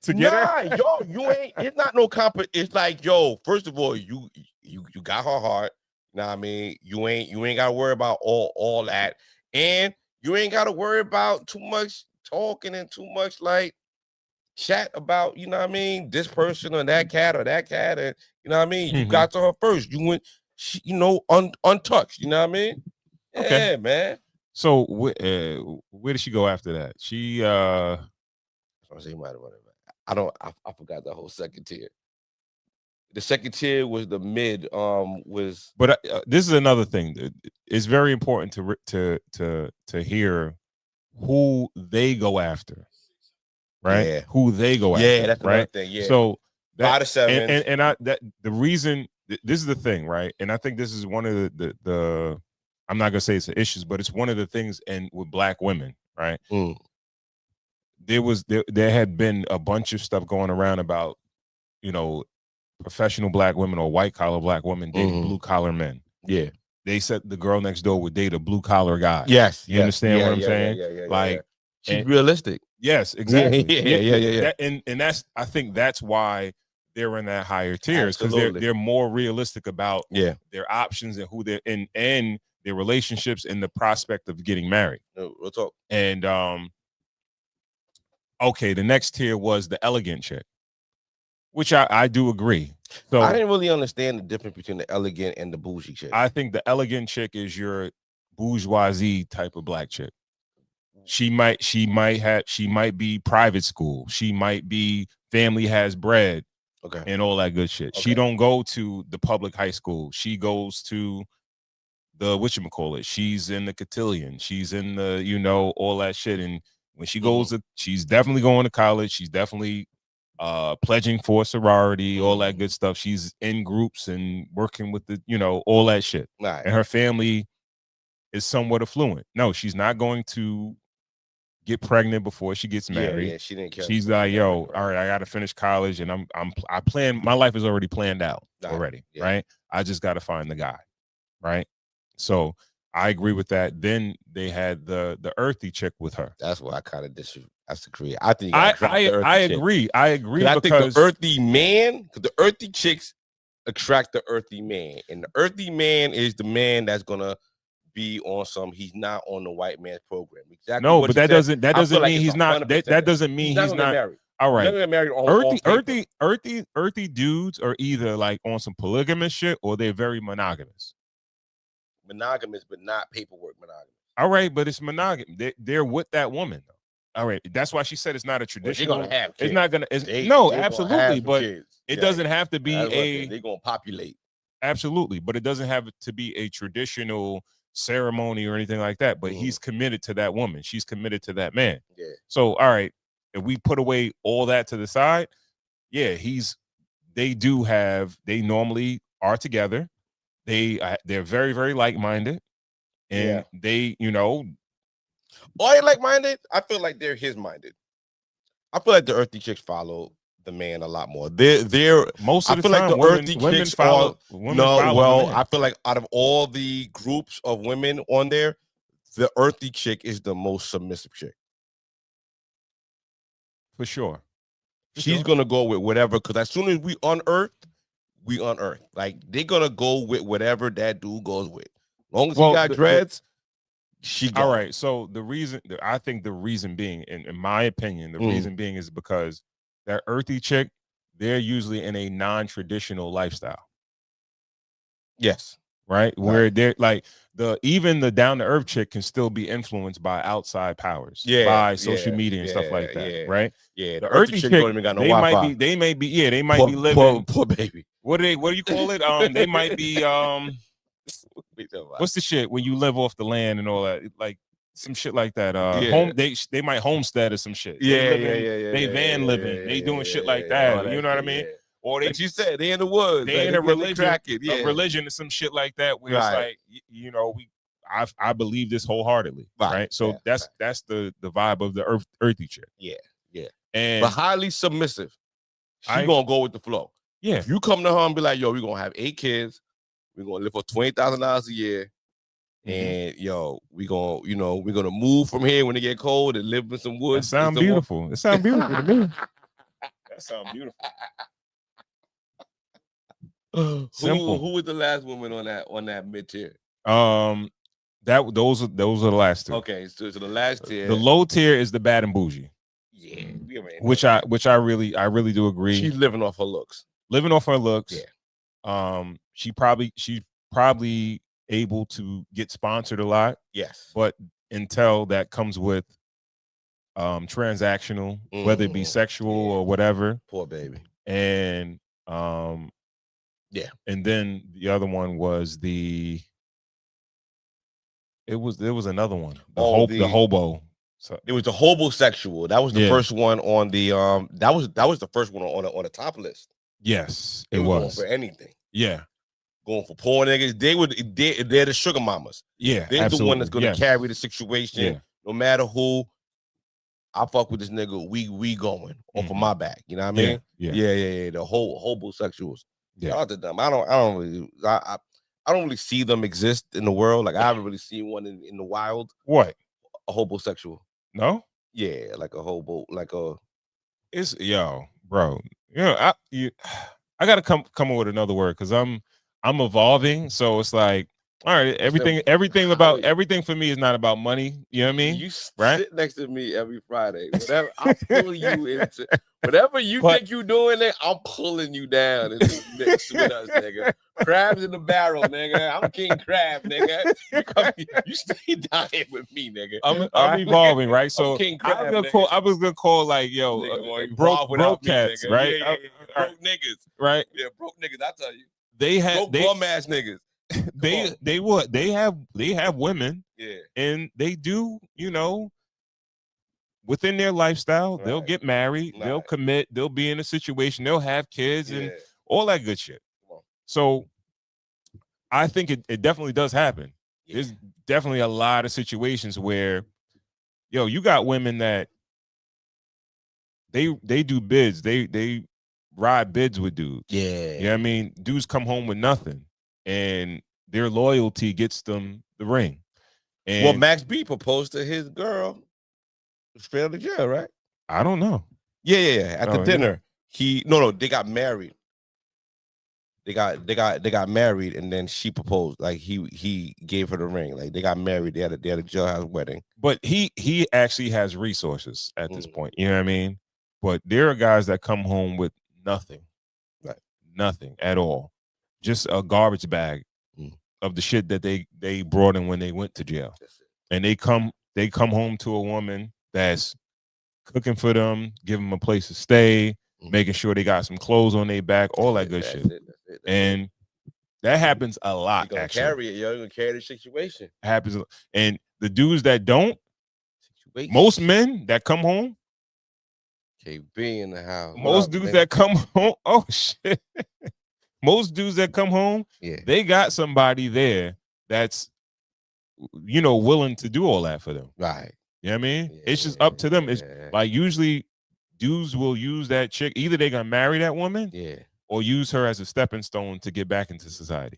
to get her? Yo, you ain't. It's not no It's like, yo, first of all, you got her heart. Know what I mean? You ain't got to worry about all that, and you ain't got to worry about too much talking and too much like chat about, you know what I mean, this person or that cat, and you know what I mean. You got to her first. You went, untouched. You know what I mean? Okay. Yeah, man. So where did she go after that? She I forgot the whole second tier. The second tier was the mid. But this is another thing. It's very important to hear who they go after, right? Yeah. Who they go after. Yeah, that's right. Another thing. Yeah. So 5 to 7. And the reason this is the thing, right? And I think this is one of the I'm not gonna say it's the issues, but it's one of the things with black women, right? There had been a bunch of stuff going around about, you know, professional black women or white collar black women dating blue collar men. Yeah. They said the girl next door would date a blue collar guy. Yes. You understand what I'm saying? Yeah. Like, she's realistic. Yes, exactly. Yeah. And that's, I think that's why they're in that higher tiers, because they're more realistic about their options and who they're in and their relationships and the prospect of getting married. We'll talk. And okay, the next tier was the elegant chick, which I do agree. So I didn't really understand the difference between the elegant and the bougie chick. I think the elegant chick is your bourgeoisie type of black chick. She might be private school. She might be family has bread. Okay. And all that good shit. Okay. She don't go to the public high school. She goes to the whatchamacallit. She's in the cotillion. She's in the, you know, all that shit. And when she goes to, she's definitely going to college. She's definitely pledging for a sorority, all that good stuff. She's in groups and working with the, you know, all that shit. Right. And her family is somewhat affluent. No, she's not going to get pregnant before she gets married. Yeah, she didn't care. She's like, yo, all right, I got to finish college, and I plan. My life is already planned out already, right? I just got to find the guy, right? So I agree with that. Then they had the earthy chick with her. That's why I kind of That's the creator. I think you gotta attract the earthy I chick. agree. I agree. I because think the earthy man, because the earthy chicks attract the earthy man, and the earthy man is the man that's gonna be on some. He's not on the white man's program. Exactly. no, what but you that said. doesn't I feel like mean it's he's not. 100% That doesn't mean he's he's not not. married. All He's not right. gonna get married on paper. Earthy dudes are either like on some polygamous shit or they're very monogamous. Monogamous, but not paperwork monogamous. All right, but it's monogamous. They're with that woman though. All right, that's why she said it's not a Well, traditional. they're gonna have kids. It's not gonna. They Absolutely, but kids. it doesn't have to be they're gonna populate. Absolutely, but it doesn't have to be a traditional ceremony or anything like that. But he's committed to that woman. She's committed to that man. Yeah. So, all right, if we put away all that to the side, yeah, they normally are together. They're very, very like-minded, and they, Are they like-minded? I feel like they're his-minded. I feel like the earthy chicks follow the man a lot more. They're most of the time, like the earthy women chicks follow. I feel like out of all the groups of women on there, the earthy chick is the most submissive chick. For sure. She's gonna go with whatever, because as soon as we unearth. Like they're gonna go with whatever that dude goes with. As long as he got dreads, she got. All right. So I think the reason being, in my opinion, the reason being is because that earthy chick, they're usually in a non-traditional lifestyle. Yes. Right? Where they're like even the down-to-earth chick can still be influenced by outside powers, by social media and stuff like that. Right? Yeah. The earthy chick don't even got no Wi-Fi. they may be living. Poor baby. What do you call it? They might be what's the shit when you live off the land and all that? Like some shit like that. Home they might homestead or some shit. They van living. They doing shit like that. You know what I mean? Or they, like you said, they in the woods. They in a religion or some shit like that. Where it's like, I believe this wholeheartedly. Right. So that's the vibe of the earthy chick. Yeah. And but highly submissive. She gonna go with the flow. Yeah. If you come to her and be like, yo, we're gonna have 8 kids, we're gonna live for $20,000 a year. And we're gonna move from here when it get cold and live in some woods. That sound beautiful. It sounds beautiful to me. That sounds beautiful. Who was the last woman on that mid-tier? Those are the last two. Okay, so the last tier. The low tier is the bad and bougie. Yeah, which I really do agree. She's living off her looks. Yeah. She's probably able to get sponsored a lot. Yes. But until that comes with transactional, whether it be sexual or whatever. Poor baby. And and then the other one was there was another one. The hobo. So it was the hobosexual. That was the first one on the that was the first one on the top list. Yes, it was was going for anything. Yeah. Going for poor niggas. They're the sugar mamas. Yeah. They're the one that's gonna carry the situation. Yeah. No matter who. I fuck with this nigga. We going off of my back. You know what I mean? Yeah. The whole hobosexuals. Yeah. Shout out to them. I don't really see them exist in the world. Like I haven't really seen one in the wild. What? A hobosexual. No? Yeah, like a hobo, like a. It's bro. I gotta come up with another word because I'm evolving. So it's like, all right, everything for me is not about money. You know what I mean? You sit next to me every Friday. Whatever I'm pulling you into, whatever you think you doing there, I'm pulling you down into the mix with us, nigga. Crabs in the barrel, nigga. I'm King Crab, nigga. You stay down here with me, nigga. I'm evolving, right? So Crab, I was gonna call like broke cats, me, right? Broke niggas, right? Yeah, broke niggas. I tell you, they have bum ass niggas. They have women, and they do, within their lifestyle, they'll get married, they'll commit, they'll be in a situation, they'll have kids and all that good shit. So I think it definitely does happen. There's definitely a lot of situations where you got women that they do bids, they ride bids with dudes. Yeah. You know what I mean? Dudes come home with nothing. And their loyalty gets them the ring. And Max B proposed to his girl straight out of jail, right? I don't know. Yeah. At the Oh, yeah. dinner, no, they got married. They got married, and then she proposed. Like he gave her the ring. Like they got married. They had a jailhouse wedding. But he actually has resources at this point. You know what I mean? But there are guys that come home with nothing, right? Nothing at all, just a garbage bag of the shit that they brought in when they went to jail, and they come home to a woman that's cooking for them, giving them a place to stay, making sure they got some clothes on their back, all that good shit. And that happens a lot. You're gonna carry it, yo. You're gonna carry the situation. Happens, and the dudes that don't, most men that come home, KB in the house. Most dudes that come home, oh shit. Most dudes that come home, they got somebody there that's, willing to do all that for them. Right. You know what I mean? Yeah, it's just up to them. It's like usually dudes will use that chick. Either they gonna marry that woman, or use her as a stepping stone to get back into society.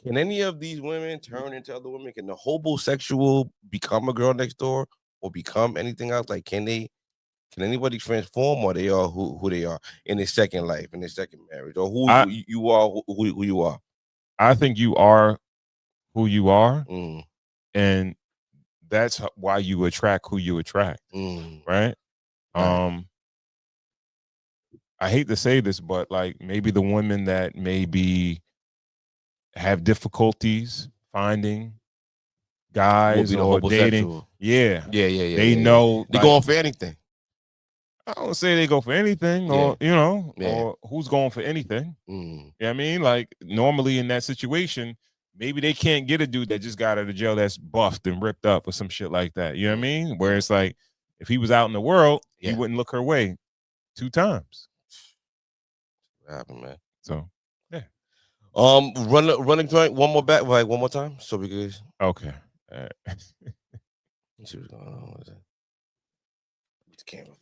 Can any of these women turn into other women? Can the homosexual become a girl next door or become anything else? Like, can anybody transform, or they are who they are in their second life, in their second marriage, or who you are, who you are? I think you are who you are, and that's why you attract who you attract, right? I hate to say this, but like maybe the women that maybe have difficulties finding guys or dating, they know they going for anything. I don't say they go for anything, or or who's going for anything. You know what I mean? Like normally in that situation, maybe they can't get a dude that just got out of jail that's buffed and ripped up or some shit like that. You know what I mean? Where it's like if he was out in the world, he wouldn't look her way 2 times. What happened, man? So yeah. Running joint one more time, so we could. Okay. Let's see what's going on with that. It's camera.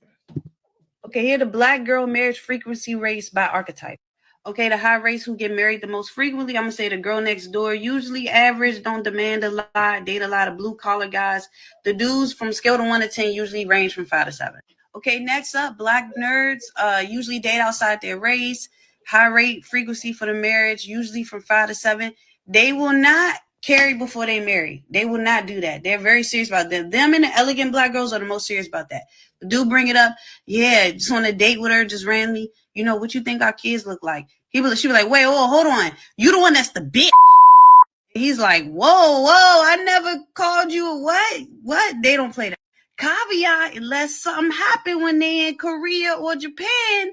Okay, here the black girl marriage frequency rates by archetype. Okay, the high rates who get married the most frequently, I'm gonna say the girl next door, usually average, don't demand a lot, date a lot of blue collar guys. The dudes from scale to 1 to 10 usually range from 5 to 7. Okay, next up, black nerds usually date outside their race. High rate frequency for the marriage, usually from 5 to 7. They will not carry before they marry. They will not do that. They're very serious about that. Them and the elegant black girls are the most serious about that. The dude bring it up, just on a date with her, just randomly. What you think our kids look like? She be like, wait, hold on. You the one that's the bitch. He's like, whoa, I never called you a what? What? They don't play that. Caveat, unless something happened when they in Korea or Japan,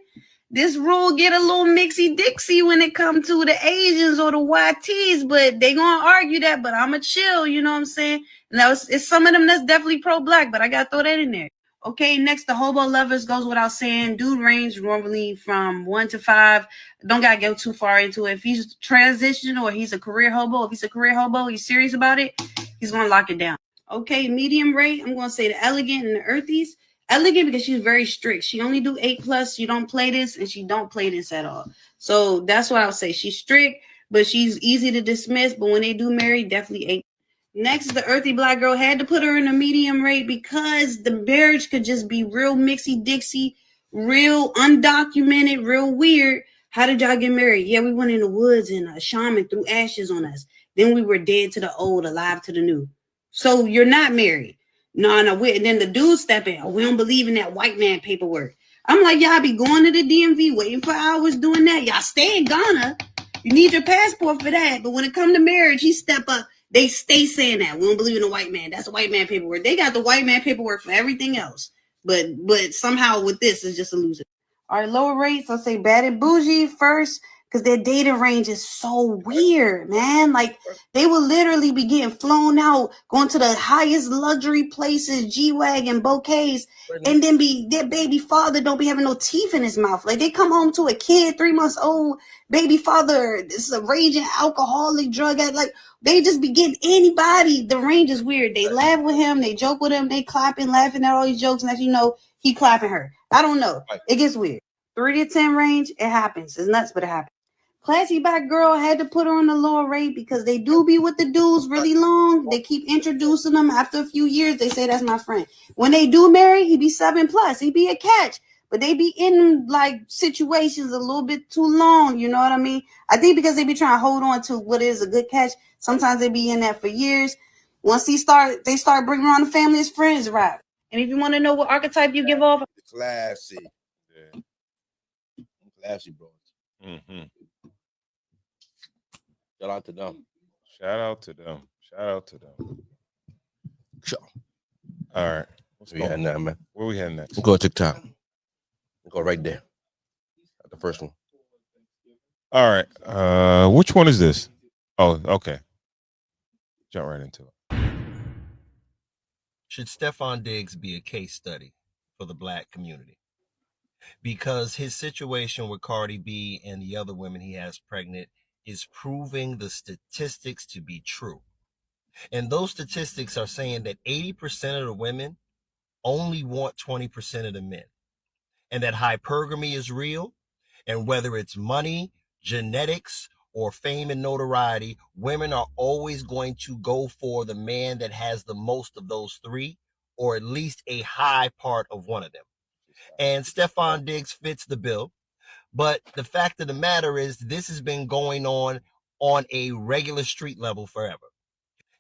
this rule get a little mixy-dixy when it comes to the Asians or the YTs, but they gonna argue that, but I'ma chill, you know what I'm saying? Now, it's some of them that's definitely pro-black, but I gotta throw that in there. Okay, next, the hobo lovers goes without saying. Dude range normally from 1 to 5. Don't gotta go too far into it. If he's transitional or he's a career hobo, he's serious about it, he's gonna lock it down. Okay, medium rate, I'm gonna say the elegant and the earthies. Elegant because she's very strict. She only do 8+. You don't play this, and she don't play this at all. So that's what I'll say. She's strict, but she's easy to dismiss. But when they do marry, definitely 8. Next, the earthy black girl, had to put her in a medium rate because the marriage could just be real mixy-dixy, real undocumented, real weird. How did y'all get married? Yeah, we went in the woods and a shaman threw ashes on us. Then we were dead to the old, alive to the new. So you're not married. No. Then the dude step in. We don't believe in that white man paperwork. I'm like, y'all be going to the DMV waiting for hours doing that. Y'all stay in Ghana. You need your passport for that. But when it comes to marriage, he step up. They stay saying that. We don't believe in the white man. That's the white man paperwork. They got the white man paperwork for everything else. But somehow with this, it's just a loser. All right, lower rates, I'll say bad and bougie first, because their data range is so weird, man. Like, they will literally be getting flown out, going to the highest luxury places, G-Wagon, bouquets, and then their baby father don't be having no teeth in his mouth. Like, they come home to a kid, 3 months old, baby father, this is a raging alcoholic drug addict. Like, they just be getting anybody. The range is weird. They laugh with him, they joke with him, they clapping, laughing at all these jokes, and as you know, he clapping her. I don't know. It gets weird. 3 to 10 range, it happens. It's nuts, but it happens. Classy back girl had to put her on the lower rate because they do be with the dudes really long. They keep introducing them. After a few years, they say that's my friend. When they do marry, he be 7+. He be a catch. But they be in like situations a little bit too long. You know what I mean? I think because they be trying to hold on to what is a good catch. Sometimes they be in that for years. Once they start bringing around the family as friends, right? And if you want to know what archetype you give off, Classy. Yeah. Classy, bro. Mm-hmm. Shout out to them. Shout out to them. Shout out to them. Sure. All right. What's going on now, man? Where we heading next? We'll go to TikTok. We'll go right there. The first one. All right. Which one is this? Oh, okay. Jump right into it. Should Stefan Diggs be a case study for the black community? Because his situation with Cardi B and the other women he has pregnant is proving the statistics to be true. And those statistics are saying that 80% of the women only want 20% of the men. And that hypergamy is real. And whether it's money, genetics, or fame and notoriety, women are always going to go for the man that has the most of those three, or at least a high part of one of them. And Stefan Diggs fits the bill. But the fact of the matter is, this has been going on a regular street level forever.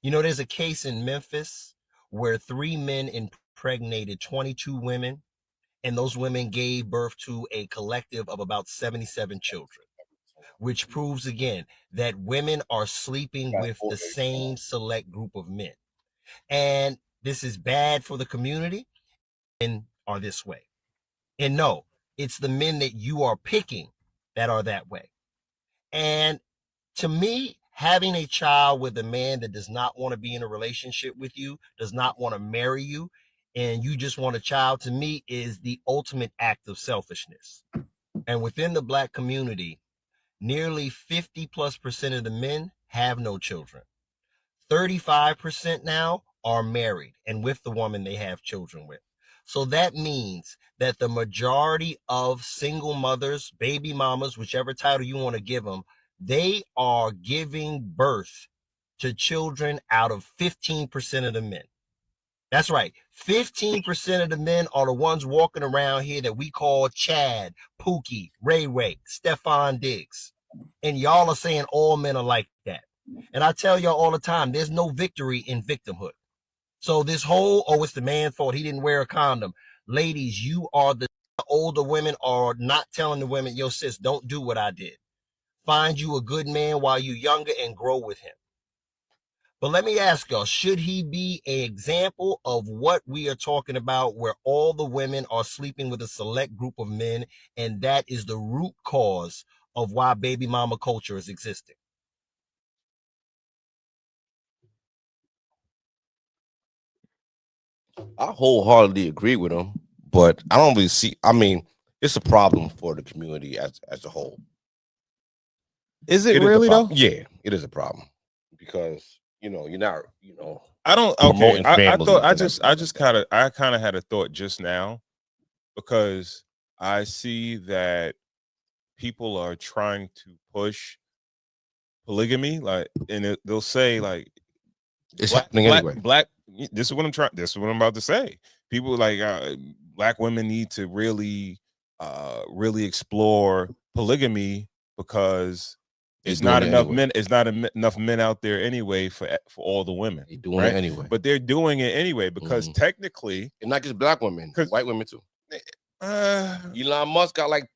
You know, there's a case in Memphis where 3 men impregnated 22 women, and those women gave birth to a collective of about 77 children, which proves again that women are sleeping with the same select group of men. And this is bad for the community and are this way. And no, it's the men that you are picking that are that way. And to me, having a child with a man that does not want to be in a relationship with you, does not want to marry you, and you just want a child, to me, is the ultimate act of selfishness. And within the black community, nearly 50+% of the men have no children. 35% now are married and with the woman they have children with. So that means that the majority of single mothers, baby mamas, whichever title you want to give them, they are giving birth to children out of 15% of the men. That's right. 15% of the men are the ones walking around here that we call Chad, Pookie, Ray Ray, Stefan Diggs. And y'all are saying all men are like that. And I tell y'all all the time, there's no victory in victimhood. So this whole, oh, it's the man's fault, he didn't wear a condom. Ladies, you are the older women are not telling the women, yo, sis, don't do what I did. Find you a good man while you're younger and grow with him. But let me ask y'all, should he be an example of what we are talking about, where all the women are sleeping with a select group of men, and that is the root cause of why baby mama culture is existing? I wholeheartedly agree with him, but I don't really see. I mean, it's a problem for the community as a whole. Is it really though? Yeah, it is a problem because you're not, I don't. Okay, promoting I families thought and everything I kind of had a thought just now, because I see that people are trying to push polygamy, like, and they'll say like it's happening anyway. Black. This is what I'm trying. This is what I'm about to say. People like black women need to really explore polygamy because it's not enough men. It's not enough men out there anyway for all the women. They're doing it anyway. But they're doing it anyway because technically, and not just black women, white women too. Elon Musk got like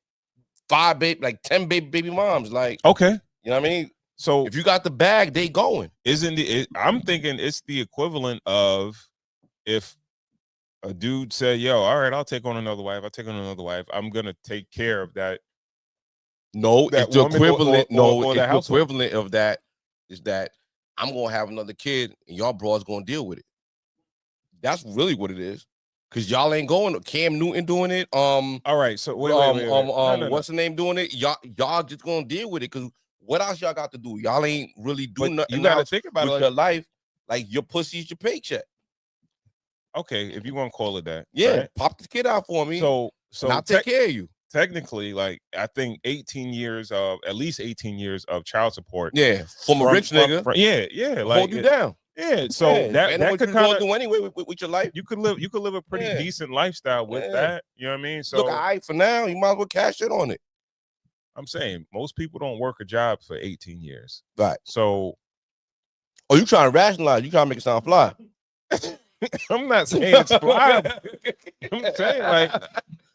10 baby moms. Like, okay, you know what I mean? So if you got the bag, they going. I'm thinking it's the equivalent of if a dude said, "Yo, all right, I'll take on another wife. I'm gonna take care of that." No, that it's the equivalent. the equivalent of that is that I'm gonna have another kid, and y'all broads gonna deal with it. That's really what it is. Cause y'all ain't going. Cam Newton doing it. All right. So wait. No. What's the name doing it? Y'all just gonna deal with it. Cause what else y'all got to do? Y'all ain't really doing nothing. You gotta think about with your life. Like your pussy's your paycheck. Okay, if you want to call it that. Yeah, right? pop the kid out for me. So I'll take care of you. technically, like I think at least 18 years of child support. Yeah, from a rich nigga. Yeah, hold like you down. Yeah, so that what could you kind of do anyway with your life. you could live a pretty decent lifestyle with that. You know what I mean? So look, all right, for now, you might as well cash in on it. I'm saying most people don't work a job for 18 years. Right. So, you trying to rationalize? You trying to make it sound fly? I'm not saying it's fly. I'm saying like.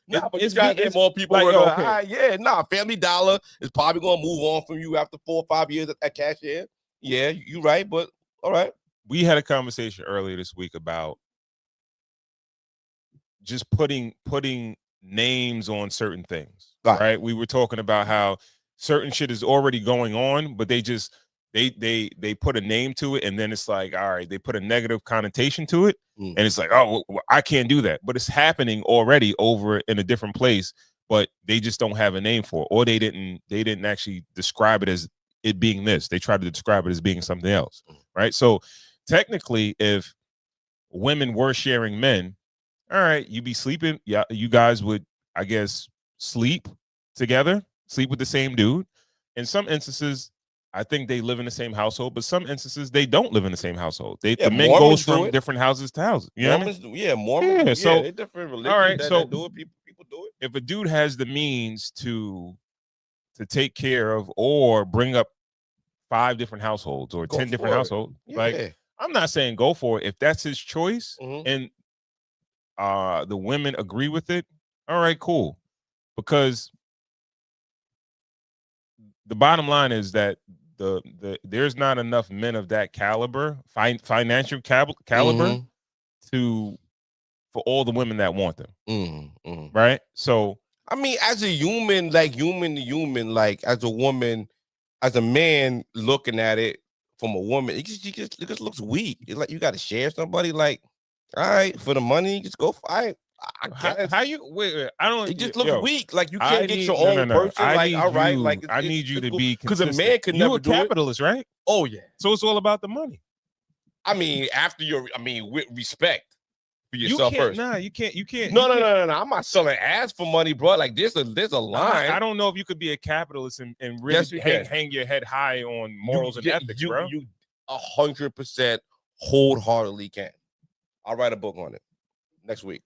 But you trying to get more people. Like, Family Dollar is probably gonna move on from you after 4 or 5 years at cashier. Yeah, you right, but all right. We had a conversation earlier this week about just putting names on certain things. Right? We were talking about how certain shit is already going on, but they just they put a name to it, and then it's like, all right, they put a negative connotation to it, and it's like, oh, well, I can't do that, but it's happening already over in a different place, but they just don't have a name for it, or they didn't actually describe it as it being this. They tried to describe it as being something else, right? So technically, if women were sharing men, all right, you be sleeping, yeah, you guys would, I guess, sleep together, sleep with the same dude. In some instances, I think they live in the same household, but some instances they don't live in the same household. The men goes from different houses to houses. You Mormons, know what I mean? Yeah, Mormons. Yeah, so they're different religions. All right, so do it. People do it. If a dude has the means to take care of or bring up 5 different households or 10 different households, like I'm not saying go for it. If that's his choice and the women agree with it, all right, cool. Because the bottom line is that there's not enough men of that caliber, financial caliber, for all the women that want them. Right? So I mean, as a human, like human to human, like as a woman, as a man looking at it from a woman, it just looks weak. It's like you got to share somebody. Like, all right, for the money, just go fight. How you wait? I don't. It just looks weak. Like you can't get your own person. Like, all right, like I need you to be because a man could never do it. You're a capitalist, right? Oh yeah. So it's all about the money. I mean, with respect for yourself first. Nah, you can't. No. I'm not selling ass for money, bro. Like there's a line. I don't know if you could be a capitalist and really hang your head high on morals and ethics, bro. You 100% wholeheartedly can. I'll write a book on it next week.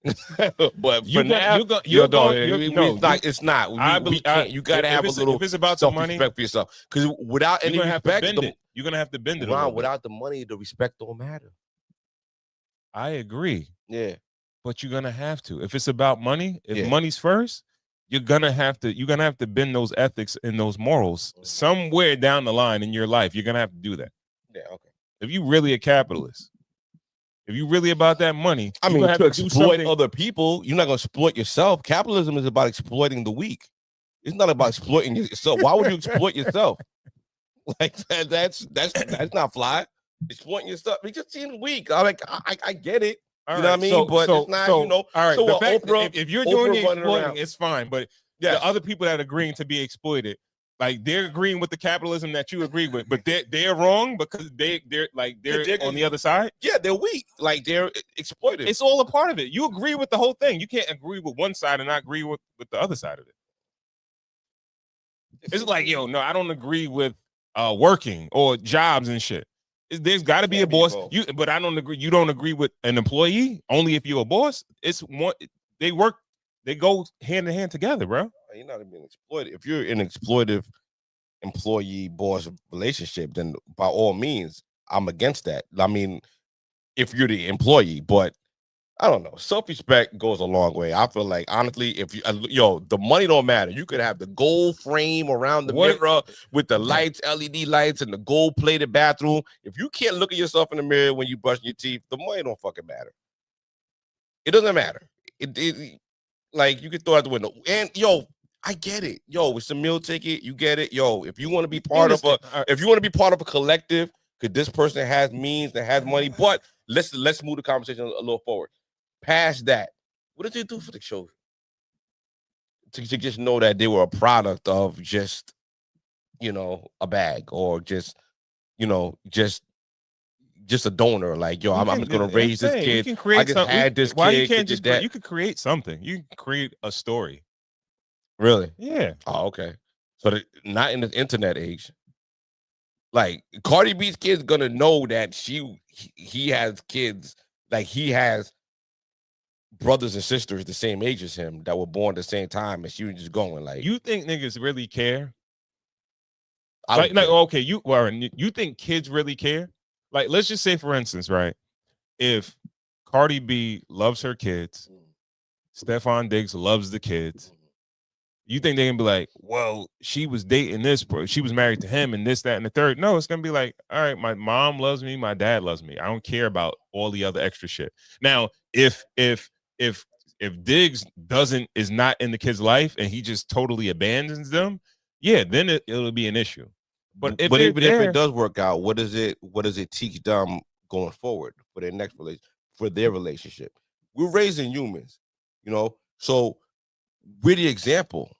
But for now, it's not. We can't. You gotta have a little. If it's about the money, respect for yourself, because without any respect, you're gonna have to bend it. Ron, without the money, the respect don't matter. I agree. Yeah, but you're gonna have to. If it's about money, if money's first, you're gonna have to bend those ethics and those morals somewhere down the line in your life. You're gonna have to do that. Yeah, okay. If you really a capitalist. If you really about that money, I mean, to exploit other people, you're not gonna exploit yourself. Capitalism is about exploiting the weak. It's not about exploiting yourself. Why would you exploit yourself? Like that's not fly. Exploiting yourself. It just seems weak. I get it. All you know what I mean? But it's not. All right. So the fact, if you're doing the exploiting, it's fine. But the other people that are agreeing to be exploited, like they're agreeing with the capitalism that you agree with, but they're wrong because they're on the other side. Yeah, they're weak. Like they're exploited. It's all a part of it. You agree with the whole thing. You can't agree with one side and not agree with the other side of it. It's like, no, I don't agree with working or jobs and shit. There's got to be a boss. But I don't agree. You don't agree with an employee only if you're a boss. It's one. They go hand in hand together, bro. You're not being exploited. If you're in an exploitive employee-boss relationship, then by all means, I'm against that. I mean, if you're the employee, but I don't know. Self-respect goes a long way. I feel like, honestly, if you, the money don't matter. You could have the gold frame around the mirror with the lights, LED lights, and the gold-plated bathroom. If you can't look at yourself in the mirror when you brush your teeth, the money don't fucking matter. It doesn't matter. Like you can throw it out the window. And I get it. It's a meal ticket. You get it. If you want to be part of a collective, because this person has means and has money, but let's move the conversation a little forward. Past that, what did you do for the children? To just know that they were a product of just, a bag, or just just a donor. Like, yo, I'm just gonna raise this kid. You can create I just something. had this Why kid. you can't just that? you could create something. You can create a story. Really? Yeah. Oh, okay. So not in the internet age. Like Cardi B's kid's gonna know that he has kids. Like he has brothers and sisters the same age as him that were born at the same time, and she was just going like. You think niggas really care? Like okay, you think kids really care? Like, let's just say, for instance, right? If Cardi B loves her kids, Stephon Diggs loves the kids, you think they're gonna be like, well, she was dating this, she was married to him, and this, that, and the third? No, it's gonna be like, all right, my mom loves me, my dad loves me. I don't care about all the other extra shit. Now, if Diggs is not in the kid's life and he just totally abandons them, yeah, then it'll be an issue. But even if it does work out, what does it teach them going forward for their next their relationship? We're raising humans, you know, so we're the example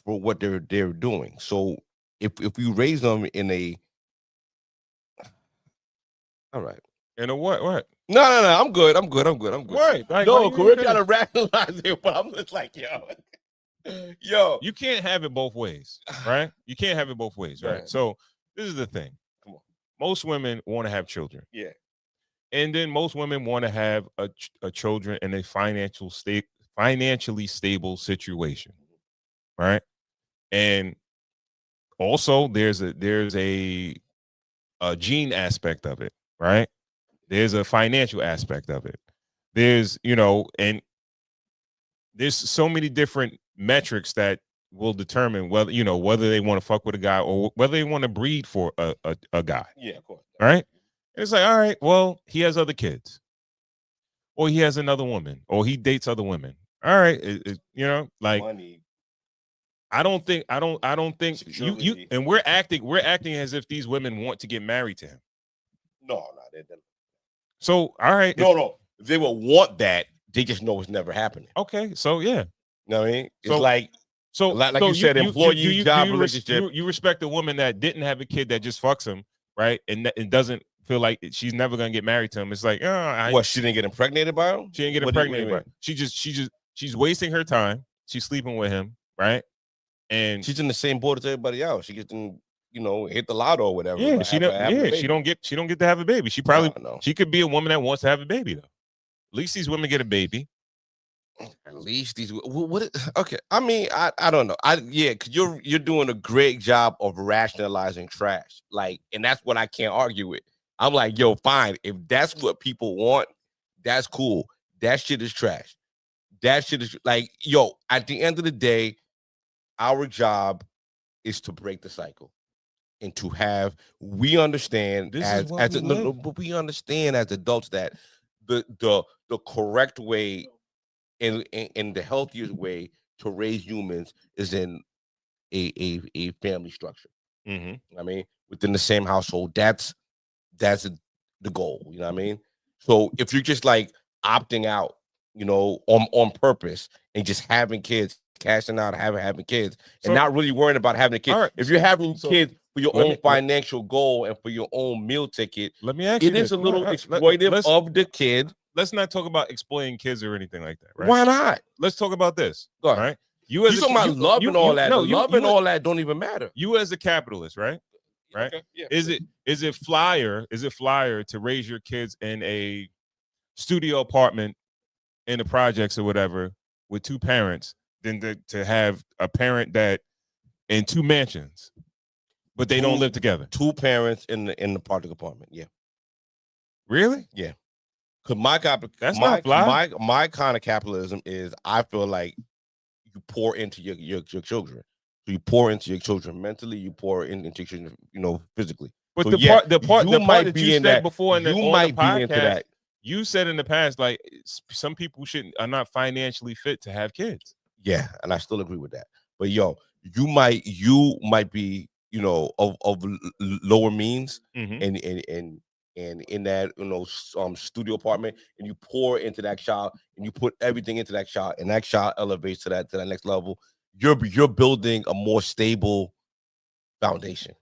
for what they're doing. So if we raise them in a, all right, in a what? No, I'm good. Right. Like, no, because we're trying to rationalize it, but I'm just like, yo, you can't have it both ways, right? You can't have it both ways, right? So this is the thing. Come on. Most women want to have children. Yeah. And then most women want to have a children in a financially stable situation, right? And also there's a gene aspect of it, right? There's a financial aspect of it. There's, and there's so many different metrics that will determine whether they want to fuck with a guy or whether they want to breed for a guy. Yeah, of course. All right. It's like, all right, well, he has other kids, or he has another woman, or he dates other women. All right, like money. I don't think you and we're acting as if these women want to get married to him. No, they don't. So, all right. No. If they would want that, they just know it's never happening. Okay, so yeah. You know what I mean? It's like you said, employee job relationship. You respect a woman that didn't have a kid that just fucks him, right? And doesn't feel like she's never gonna get married to him. It's like, she didn't get impregnated by him? She didn't get impregnated by him. She's wasting her time. She's sleeping with him, right? And she's in the same boat as everybody else. She gets to, hit the lotto or whatever. Yeah, she don't get to have a baby. She could be a woman that wants to have a baby though. At least these women get a baby. At least these okay. I mean, I don't know. Because you're doing a great job of rationalizing trash. Like, and that's what I can't argue with. I'm like, yo, fine. If that's what people want, that's cool. That shit is trash. That shit is like, yo, at the end of the day, our job is to break the cycle and to have, we understand but we understand as adults that the correct way and the healthiest way to raise humans is in a family structure. Mm-hmm. I mean, within the same household, that's the goal. You know what I mean? So if you're just like opting out, on purpose and just having kids, cashing out, having kids, and not really worrying about having a kid. Right, if you're having kids for your own financial goal and for your own meal ticket, let me ask you, it is a little exploitive of the kid. Let's not talk about exploiting kids or anything like that, right? Why not? Let's talk about this. Go ahead. Right? You talking about love and all that. Love and all that don't even matter. You as a capitalist, right? Right? Okay. Yeah. Is it flyer to raise your kids in a studio apartment in the projects or whatever with two parents than to have a parent that in two mansions, but they don't live together? Two parents in the project apartment. Yeah. Really? Yeah. Because my kind of capitalism is, I feel like you pour into your children. So you pour into your children mentally, you pour into your children, physically. But so the part that you said before in the podcast, you said in the past, like, some people are not financially fit to have kids. Yeah, and I still agree with that. But yo, you might be, of lower means, mm-hmm. and in that studio apartment, and you pour into that child and you put everything into that child, and that child elevates to that next level. You're building a more stable foundation,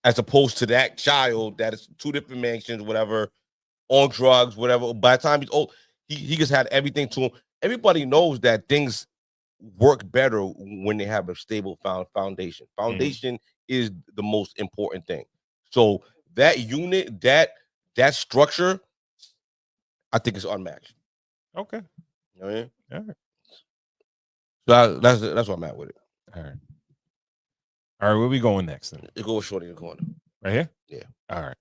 as opposed to that child that is two different mansions, whatever, on drugs, whatever. By the time he's old, he just had everything to him. Everybody knows that things work better when they have a stable foundation. Foundation is the most important thing. So that unit, that structure, I think is unmatched. Okay. You know what I mean? All right. So that's what I'm at with it. All right. All right. Where we going next then? It goes short in the corner. Right here? Yeah. All right.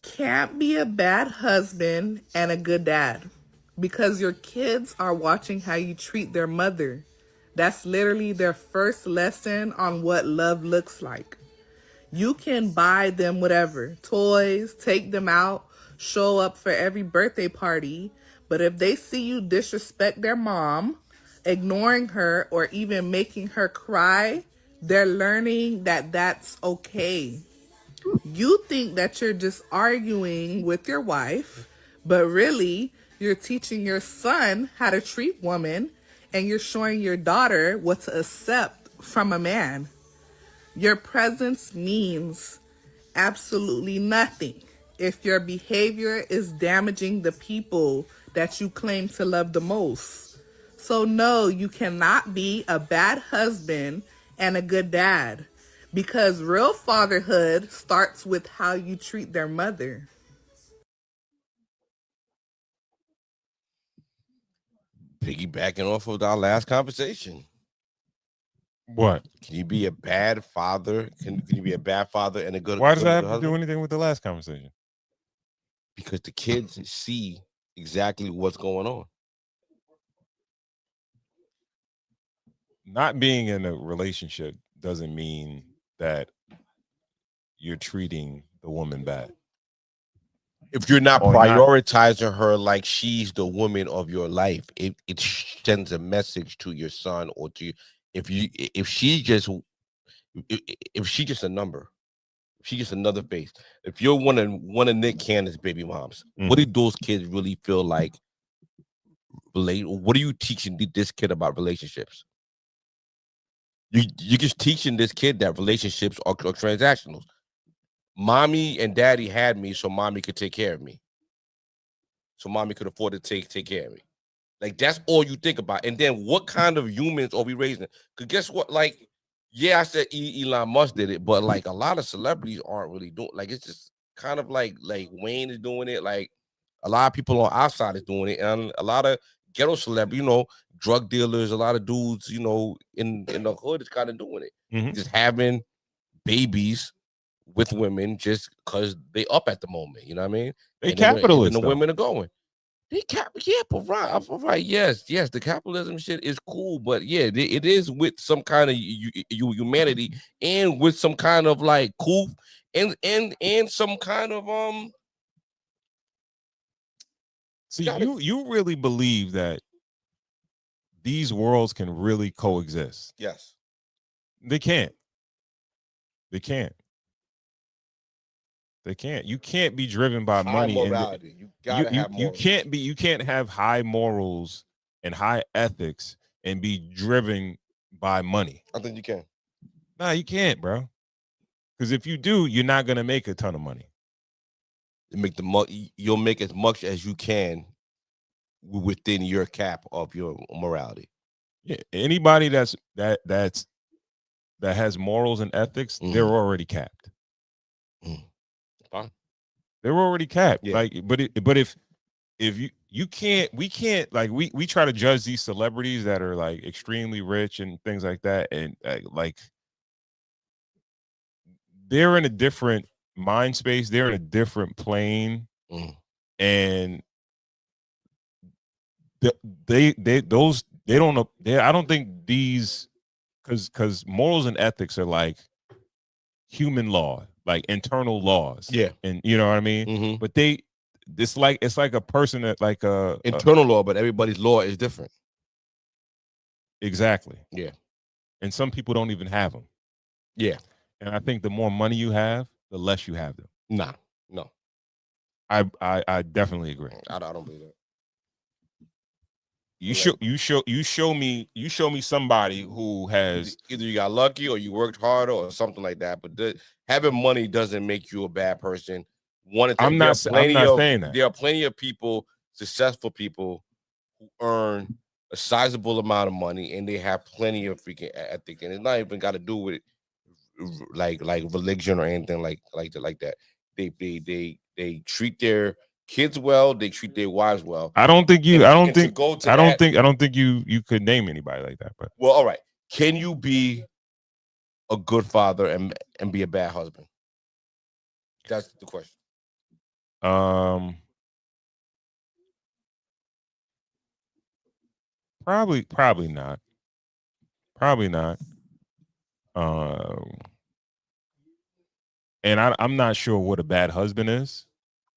Can't be a bad husband and a good dad because your kids are watching how you treat their mother. That's literally their first lesson on what love looks like. You can buy them whatever, toys, take them out, show up for every birthday party, but if they see you disrespect their mom, ignoring her, or even making her cry, they're learning that that's okay. You think that you're just arguing with your wife, but really, you're teaching your son how to treat women, and you're showing your daughter what to accept from a man. Your presence means absolutely nothing if your behavior is damaging the people that you claim to love the most. So no, you cannot be a bad husband and a good dad, because real fatherhood starts with how you treat their mother. Piggybacking off of our last conversation. What? Can you be a bad father? Can you be a bad father and a good? Why does good, that good have to do husband? anything with the last conversation? Because the kids see exactly what's going on. Not being in a relationship doesn't mean that you're treating the woman bad. If you're not Or not- prioritizing her like she's the woman of your life, it sends a message to your son or to you. If she's just a number, if she's just another face. If you're one of Nick Cannon's baby moms, what do those kids really feel like? What are you teaching this kid about relationships? You're just teaching this kid that relationships are transactional. Mommy and daddy had me so mommy could take care of me. So mommy could afford to take care of me. Like, that's all you think about. And then what kind of humans are we raising? Because guess what? Like, yeah, I said Elon Musk did it, but like a lot of celebrities aren't really doing. Like, it's just kind of like Wayne is doing it. Like, a lot of people on our side is doing it, and a lot of ghetto celebrities, drug dealers, a lot of dudes, in the hood is kind of doing it, just having babies with women just because they up at the moment. You know what I mean? They And capitalists, the though. women are going. Yeah, but right, yes, the capitalism shit is cool, but yeah, it is with some kind of humanity and with some kind of like cool and some kind of See, you really believe that these worlds can really coexist? Yes, they can't. They can't. They can't. You can't be driven by high money. morality. You gotta have morals. You can't have high morals and high ethics and be driven by money. I think you can. Nah, you can't, bro. Because if you do, you're not gonna make a ton of money. You'll make as much as you can within your cap of your morality. Yeah, anybody that has morals and ethics, they're already capped. Fine. They're already capped. Yeah. Like, but if you can't, we can't, like, we try to judge these celebrities that are like extremely rich and things like that, and like they're in a different mind space, they're in a different plane, and they don't know. I don't think these, because morals and ethics are like human law, like internal laws. Yeah, and you know what I mean. But it's like a person that like internal law, but everybody's law is different. Exactly. Yeah, and some people don't even have them. Yeah, and I think the more money you have, the less you have them. Nah, no, I definitely agree. I don't believe that. You show me somebody who has either you got lucky or you worked harder or something like that. But having money doesn't make you a bad person. wanted to. I'm not saying that. There are plenty of people, successful people, who earn a sizable amount of money and they have plenty of freaking ethic, and it's not even got to do with like religion or anything like that. They treat their kids well. They treat their wives well. I don't think you could name anybody like that. But well, all right. Can you be a good father and be a bad husband? That's the question. Probably not. Probably not. And I'm not sure what a bad husband is.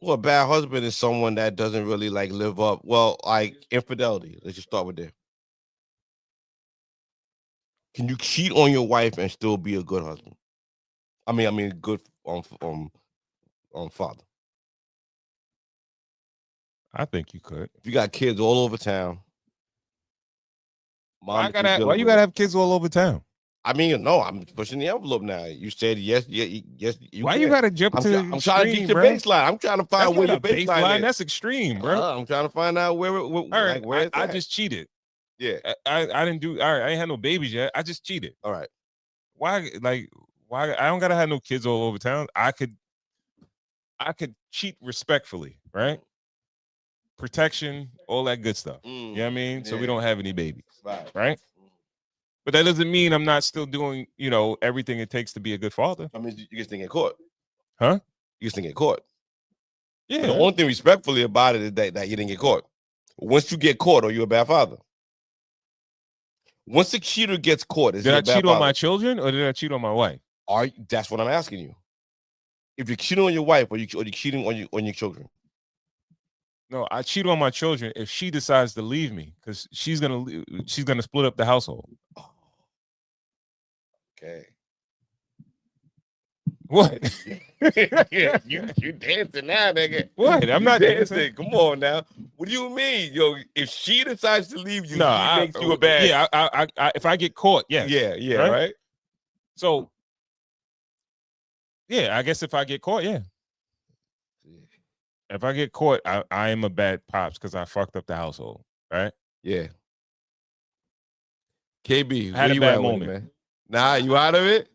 Well, a bad husband is someone that doesn't really like live up. Well, like infidelity. Let's just start with there. Can you cheat on your wife and still be a good husband? I mean, good father. I think you could. If you got kids all over town. Why you gotta have kids all over town? I mean, no, I'm pushing the envelope now. You said yes. Why you gotta jump to? I'm trying to get your baseline. I'm trying to find where your baseline is. That's extreme, bro. I'm trying to find out where. All right, like, I just cheated. Yeah, I didn't do. All right, I ain't had no babies yet. I just cheated. All right. Why? I don't gotta have no kids all over town. I could cheat respectfully, right? Protection, all that good stuff. You know what I mean? So we don't have any babies, right? But that doesn't mean I'm not still doing, everything it takes to be a good father. I mean, you just didn't get caught. Huh? You just didn't get caught. Yeah. But the only thing respectfully about it is that you didn't get caught. Once you get caught, are you a bad father? Once the cheater gets caught, did I cheat on my children or did I cheat on my wife? That's what I'm asking you. If you're cheating on your wife, or you cheating on your children? No, I cheat on my children if she decides to leave me because she's gonna split up the household. Okay. What? you dancing now, nigga. What? I'm not dancing. Come on now. What do you mean, yo? If she decides to leave you, she makes you a bad. Yeah, I if I get caught, yes. Yeah, right. So, yeah, I guess if I get caught, yeah. If I get caught, I am a bad pops because I fucked up the household, right? Yeah. KB, I had a bad moment, man. Nah, you out of it?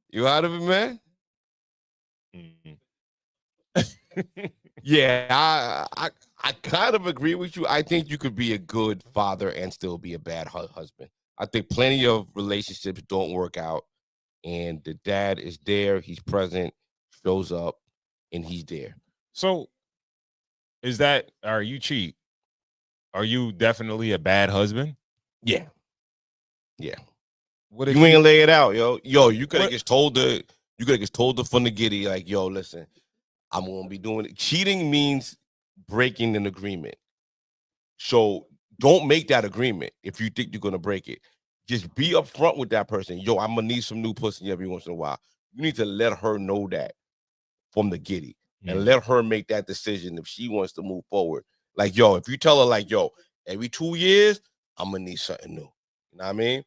You out of it, man? Mm-hmm. Yeah, I kind of agree with you. I think you could be a good father and still be a bad husband. I think plenty of relationships don't work out, and the dad is there, he's present, shows up, and he's there. So, are you cheat? Are you definitely a bad husband? Yeah. What if you ain't lay it out, yo? You could have just told the from the giddy, like, yo, listen, I'm gonna be doing it. Cheating means breaking an agreement. So don't make that agreement if you think you're gonna break it. Just be upfront with that person. Yo, I'm gonna need some new pussy every once in a while. You need to let her know that from the giddy and let her make that decision if she wants to move forward. Like, yo, if you tell her, like, yo, every 2 years, I'm gonna need something new. You know what I mean?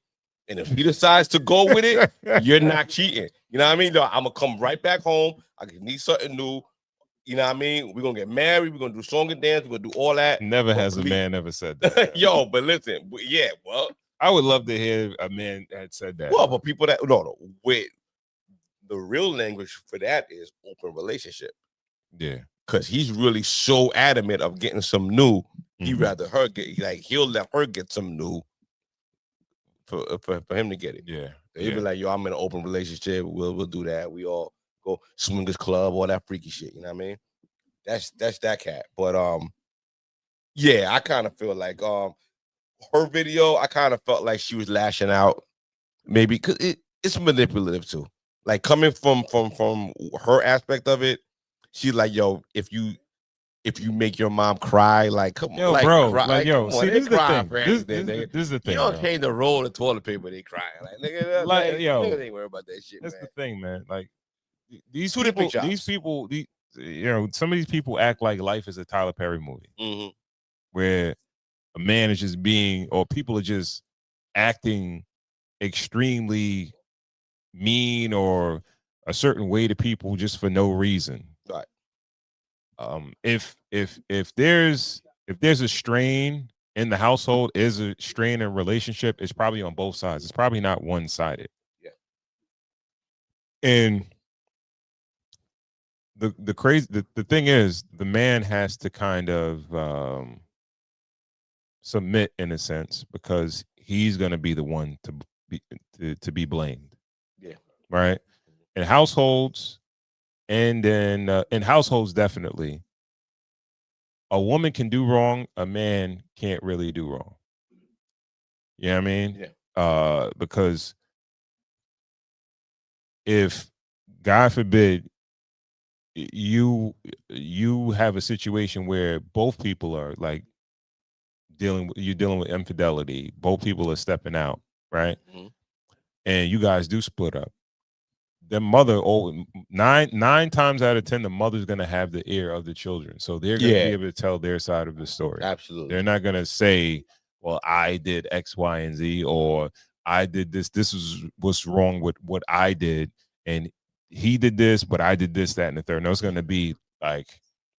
And if he decides to go with it, you're not cheating. You know what I mean? No, I'm gonna come right back home. I need something new. You know what I mean? We're gonna get married. We're gonna do song and dance. We're gonna do all that. Never has a man ever said that. Yo, but listen, yeah, well, I would love to hear a man that said that. Well, but people that with the real language for that is open relationship. Yeah, because he's really so adamant of getting some new. He'd rather her get, like, he'll let her get some new for him to get it. Yeah, he'll be like, yo, I'm in an open relationship. We'll do that. We all go swingers club, all that freaky shit. You know what I mean? That's that cat. But yeah, I kind of feel like her video, I kind of felt like she was lashing out, maybe because it's manipulative too. Like, coming from her aspect of it, she's like, yo, if you make your mom cry, like, come on, like, bro, cry, like, yo, see, this is the thing. This is the thing. You don't change the roll of toilet paper, they crying. Like, nigga, like, yo, niggas ain't worry about that shit. That's man. the thing, man. Like, these Two different people, jobs. some of these people act like life is a Tyler Perry movie, where a man is just being, or people are just acting extremely mean or a certain way to people just for no reason. Right. If there's a strain in the household, is a strain in relationship, it's probably on both sides. It's probably not one-sided. Yeah. And the thing is, the man has to kind of submit in a sense, because he's going to be the one to be blamed. Yeah. Right. In households, and then in households, definitely, a woman can do wrong, a man can't really do wrong. You know what I mean? Yeah. Because if, God forbid, you have a situation where both people are like dealing with infidelity, both people are stepping out, right? Mm-hmm. And you guys do split up. The mother, nine times out of 10, the mother's going to have the ear of the children, so they're going to be able to tell their side of the story. Absolutely. They're not going to say, well, I did X, Y, and Z, or I did this is what's wrong with what I did, and he did this, but I did this, that, and the third. No, it's going to be like,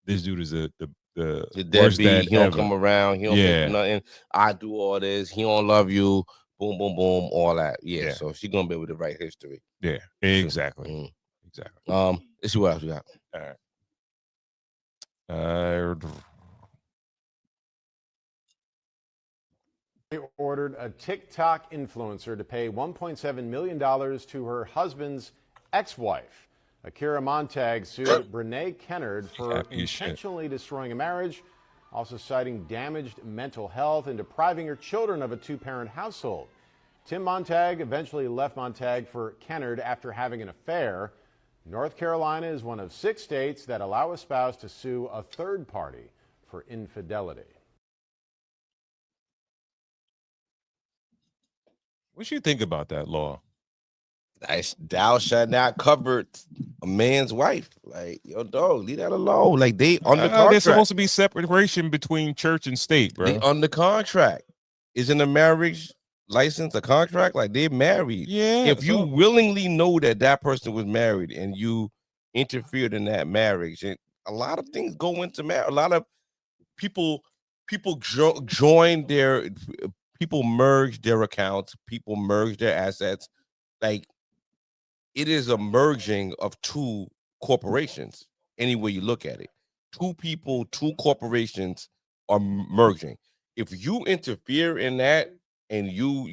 this dude is the worst dad He don't ever. come around, he don't pay for nothing, I do all this, he don't love you, boom, boom, boom, all that. Yeah. So she's gonna be able to write history. Yeah, exactly. Mm. Exactly. Let's see what else we got. All right. They ordered a TikTok influencer to pay $1.7 million to her husband's ex-wife. Akira Montag sued Brene Kennard for intentionally destroying a marriage, also citing damaged mental health and depriving her children of a two-parent household. Tim Montag eventually left Montag for Kennard after having an affair. North Carolina is one of 6 states that allow a spouse to sue a third party for infidelity. What you think about that law? Thou shalt not covet a man's wife. Like, yo, dog, leave that alone. Like, they on the contract. There's supposed to be separation between church and state, bro. They on the contract. Isn't a marriage license a contract? Like, they're married. Yeah. If you willingly know that person was married and you interfered in that marriage, and a lot of things go into marriage. A lot of people join their, people merge their accounts, people merge their assets. Like, it is a merging of two corporations. Any way you look at it, two people, two corporations are merging. If you interfere in that, and you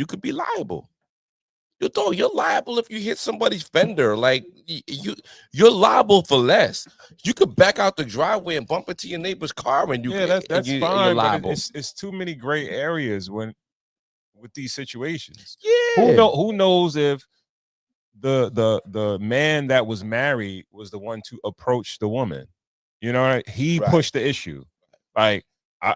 could be liable. You're liable if you hit somebody's fender. Like, you're liable for less. You could back out the driveway and bump into your neighbor's car, and that's fine. You're liable. But it's too many gray areas with these situations. Yeah. Who knows if the man that was married was the one to approach the woman? You know, he pushed the issue. Like,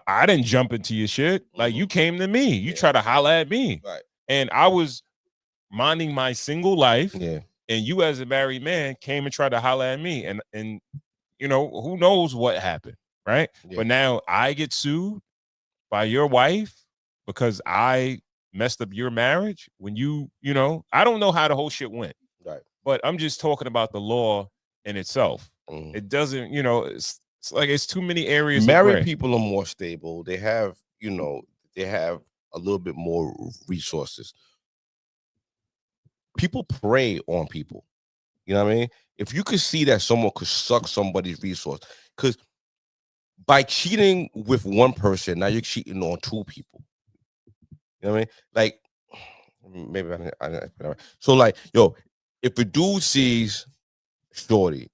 I didn't jump into your shit. Like, you came to me. You try to holler at me. Right. And I was minding my single life. Yeah. And you, as a married man, came and tried to holler at me. And you know, who knows what happened, right? Yeah. But now I get sued by your wife because I messed up your marriage when you know, I don't know how the whole shit went. Right. But I'm just talking about the law in itself. Mm. It doesn't, you know, it's like it's too many areas. Married people are more stable. They have, you know, they have a little bit more resources. People prey on people. You know what I mean? If you could see that someone could suck somebody's resource, because by cheating with one person, now you're cheating on two people. You know what I mean? Like, maybe I so like, yo, if a dude sees shorty,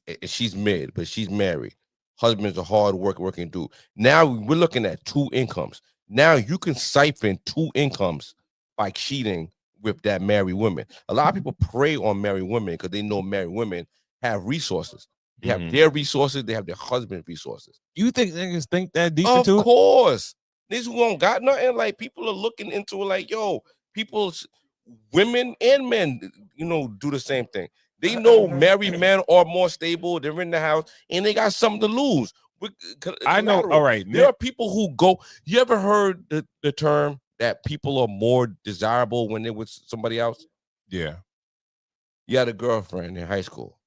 and she's mid, but she's married, husband's a hard working dude. Now we're looking at two incomes. Now you can siphon two incomes by cheating with that married woman. A lot of people prey on married women because they know married women have resources. They have their resources, they have their husband's resources. You think niggas think that deep into it? Of course. Niggas who don't got nothing, like, people are looking into it like, yo, women and men, you know, do the same thing. They know married men are more stable, they're in the house, and they got something to lose. I know, all right. There are people who go, you ever heard the term that people are more desirable when they're with somebody else? Yeah. You had a girlfriend in high school.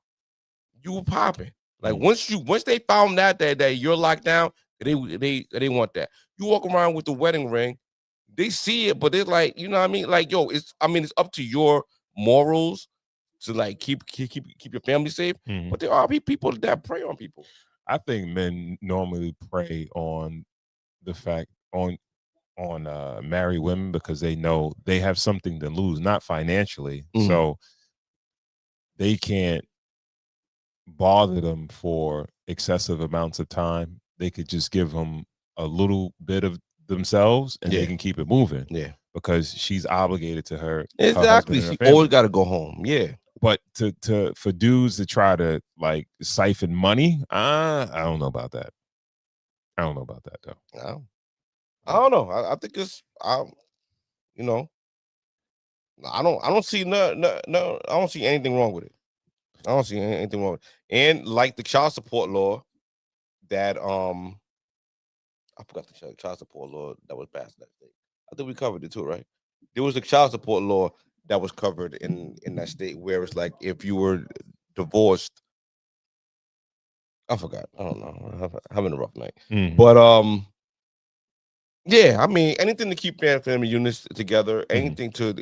You were popping. Like once they found out that you're locked down, they want that. You walk around with the wedding ring, they see it, but they're like, you know what I mean? Like, yo, it's up to your morals to like keep your family safe. Mhm. But there are people that prey on people. I think men normally prey on the fact on married women because they know they have something to lose, not financially. So they can't bother them for excessive amounts of time. They could just give them a little bit of themselves and they can keep it moving. Yeah. Because she's obligated to her. Exactly. Her She family. always got to go home. Yeah. But for dudes to try to like siphon money, I don't know about that. I don't know about that though. I don't know. I think it's you know, I don't see no. I don't see anything wrong with it. I don't see anything wrong with it. And like the child support law that I forgot the child support law that was passed in that state. I think we covered it too, right? There was a child support law that was covered in that state where it's like if you were divorced, I forgot. I don't know. I'm having a rough night. But yeah, I mean anything to keep family units together, anything to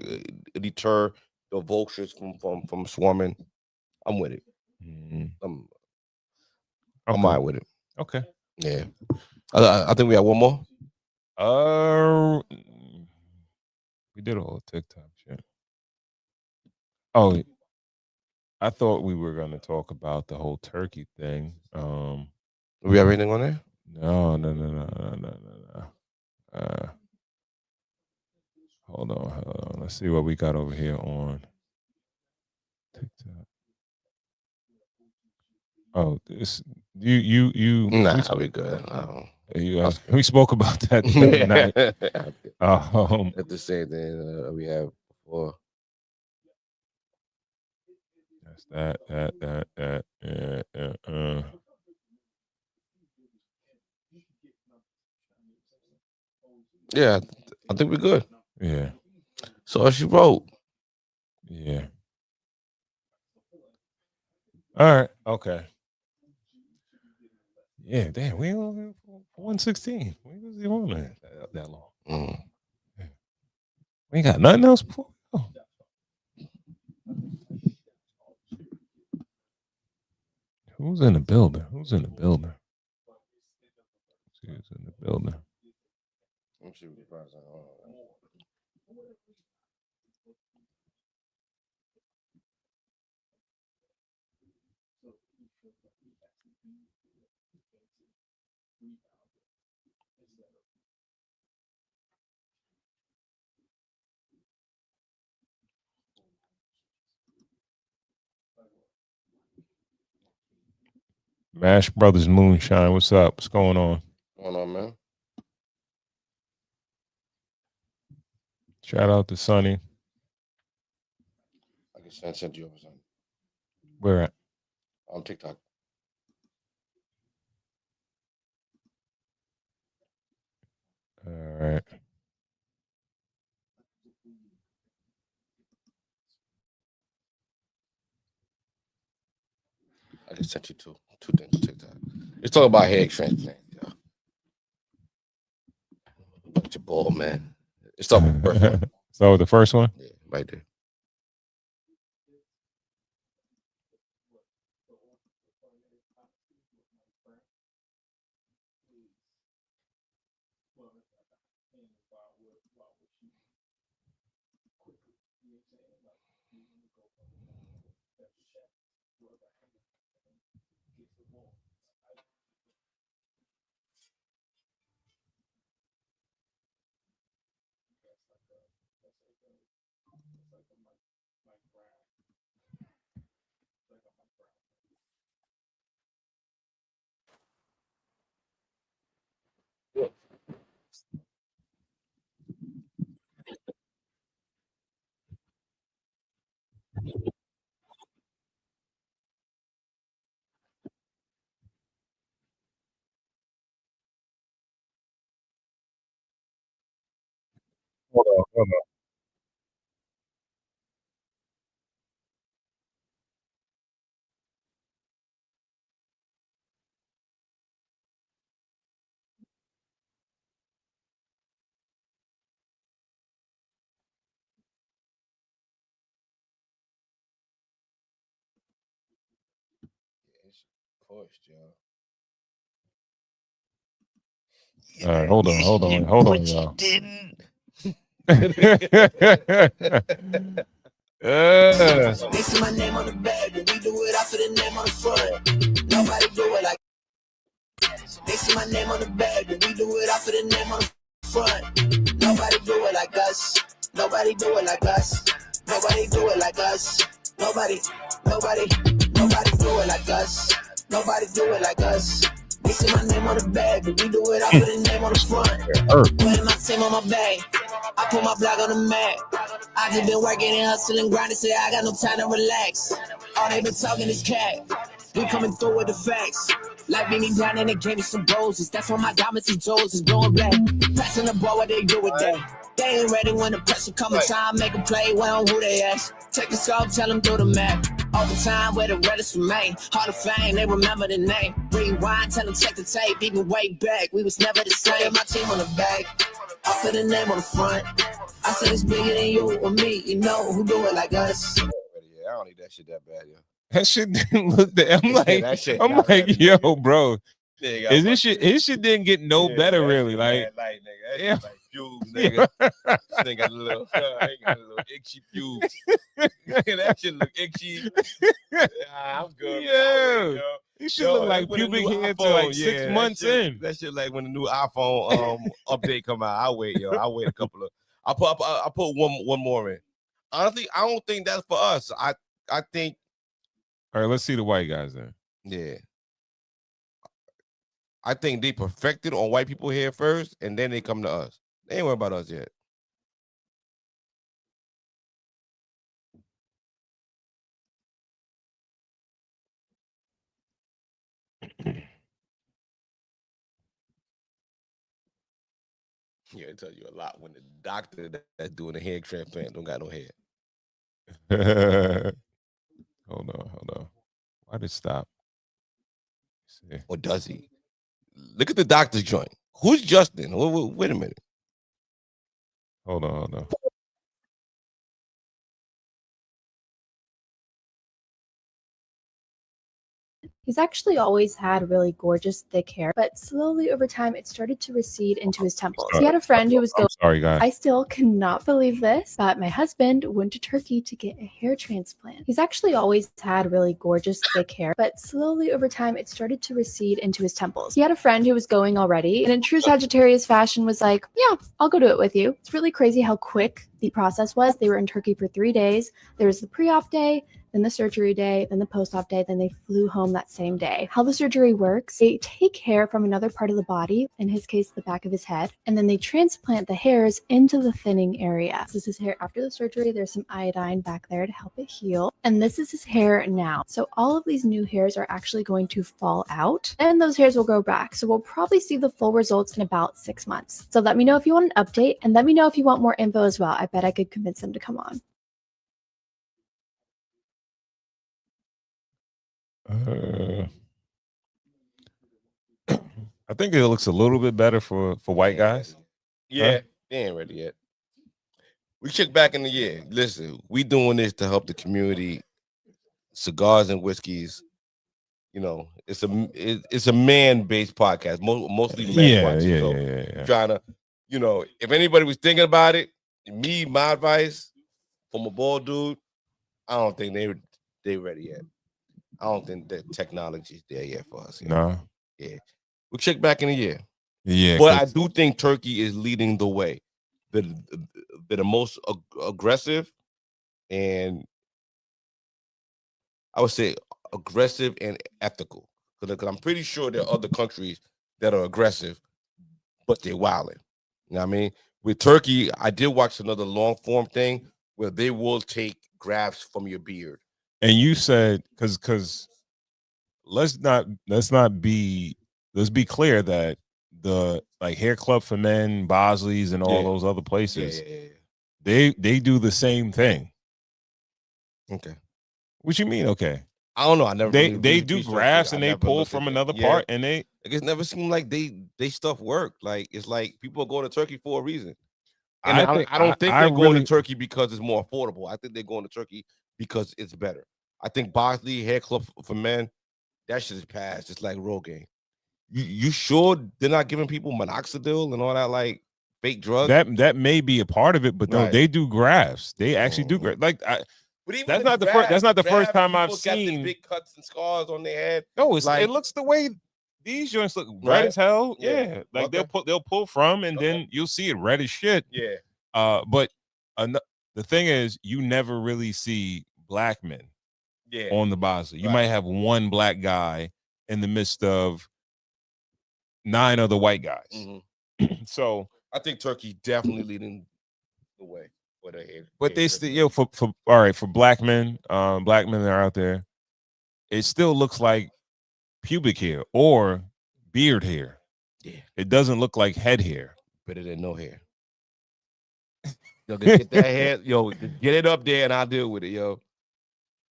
deter the vultures from swarming. I'm with it. I'm all right with it. Okay. Yeah. I think we have one more. We did a whole TikTok shit. Oh, I thought we were going to talk about the whole turkey thing. Do we have anything on there? No. Hold on. Let's see what we got over here on TikTok. Oh, this you. Nah, we good. We spoke about that the other night. That's the same thing we have before. That's that. Yeah, I think we're good. Yeah. So she wrote. Yeah. All right. Okay. Yeah, damn, we only 116. We was even on that long. Yeah. We ain't got nothing else before. Oh. Who's in the building? Who's in the building? Who's in the building? Mash Brothers Moonshine. What's up? What's going on? What's going on, man? Shout out to Sonny. I can send you over something. Where at? On TikTok. All right. I just sent you two things on TikTok. It's talking about hair transplant. Yeah. Bunch of bull, man. It's talking about the first one. So the first one? Yeah, right there. Hold on. pushed, yo. All right, hold on, y'all. They see my name on the bag, and we do it after the name on the front. Nobody do it like. They see my name on the bag, and we do it after the name on the front. Nobody do it like us. Nobody do it like us. Nobody do it like us. Nobody do it like us. Nobody do it like us. They see my name on the bag, but we do it after the name on the front. Putting my team on my bag, I put my block on the map. I just been working and hustling, grinding, say I got no time to relax. All they been talking is cat. We coming through with the facts. Like beat me down and they gave me some roses. That's why my diamonds and jewels is blowing black. Passing the ball, what they do with that? They ain't ready when the pressure come in time. Make a play, well on who they ask. Take the scope, tell them do the map. All the time where the reddest remain. Hall of Fame, they remember the name. Rewind, tell them check the tape. Even way back, we was never the same. My team on the back, I put the name on the front. I said it's bigger than you or me. You know who do it like us. Yeah, I don't need that shit that bad, yo. That shit didn't look that. I'm like, yo, bro. Nigga, Is this shit? His shit didn't get no better, really. Like, nigga, that shit like pubes, nigga. This nigga got a little, itchy pubes. That shit look itchy. I'm good. Yeah, you should look like pubic hair to like 6 months in. That shit like when the new iPhone update come out. I'll wait, yo. I'll wait a couple of. I'll put one more in. Honestly, I don't think that's for us. I think. All right, let's see the white guys then. Yeah. I think they perfected on white people here first, and then they come to us. They ain't worried about us yet. Yeah, it tells you a lot when the doctor that's doing a hair transplant don't got no hair. Hold on. Why did it stop? Or does he? Look at the doctor's joint. Who's Justin? Wait a minute. Hold on. He's actually always had really gorgeous, thick hair, but slowly over time, it started to recede into his temples. He had a friend who was going, sorry, guys. I still cannot believe this, but my husband went to Turkey to get a hair transplant. He's actually always had really gorgeous, thick hair, but slowly over time, it started to recede into his temples. He had a friend who was going already, and in true Sagittarius fashion was like, yeah, I'll go do it with you. It's really crazy how quick the process was. They were in Turkey for 3 days. There was the pre-op day, then the surgery day, then the post-op day, then they flew home that same day. How the surgery works, they take hair from another part of the body, in his case, the back of his head, and then they transplant the hairs into the thinning area. This is his hair after the surgery. There's some iodine back there to help it heal. And this is his hair now. So all of these new hairs are actually going to fall out, and those hairs will grow back. So we'll probably see the full results in about 6 months. So let me know if you want an update, and let me know if you want more info as well. I bet I could convince him to come on. I think it looks a little bit better for white guys. Yeah, they ain't ready yet. We check back in the year. Listen, we doing this to help the community. Cigars and whiskeys. You know, it's a man-based podcast, mostly men. Yeah. Trying to, you know, if anybody was thinking about it, my advice from a bald dude, I don't think they ready yet. I don't think the technology's there yet for us. No. Yeah. We'll check back in a year. Yeah. But I do think Turkey is leading the way. They're the most aggressive, and I would say aggressive and ethical. Because I'm pretty sure there are other countries that are aggressive, but they're wilding. You know what I mean? With Turkey, I did watch another long form thing where they will take grabs from your beard. And you said because let's be clear that the like Hair Club for Men, Bosley's, and all those other places, they do the same thing. Okay. What you mean? Okay. I don't know. I never. They do grafts and they pull from another part, and they. It never seemed like they stuff work. Like it's like people go to Turkey for a reason. And I don't think they're going to Turkey because it's more affordable. I think they're going to Turkey because it's better. I think Bosley, Hair Club for Men, that shit is passed. It's like Rogaine. You sure they're not giving people minoxidil and all that like fake drugs? That may be a part of it, but no, Right. they do grafts. They actually do grafts. Like But even that's the not the first. That's not the first graft, time I've people got the seen. big cuts and scars on their head. No, like, it looks the way these joints look red Right? as hell. Yeah. Yeah, like Okay. they'll pull from, and Okay. then you'll see it red as shit. Yeah. But the thing is, you never really see black men Yeah. on the Basel. You Right. might have one black guy in the midst of 9 other white guys. Mhm. So I think Turkey definitely leading the way for the hair. but they still for all right, for black men that are out there, it still looks like pubic hair or beard hair. Yeah. It doesn't look like head hair. Better than no hair. Yo, get that hair, yo, get it up there and I'll deal with it, yo.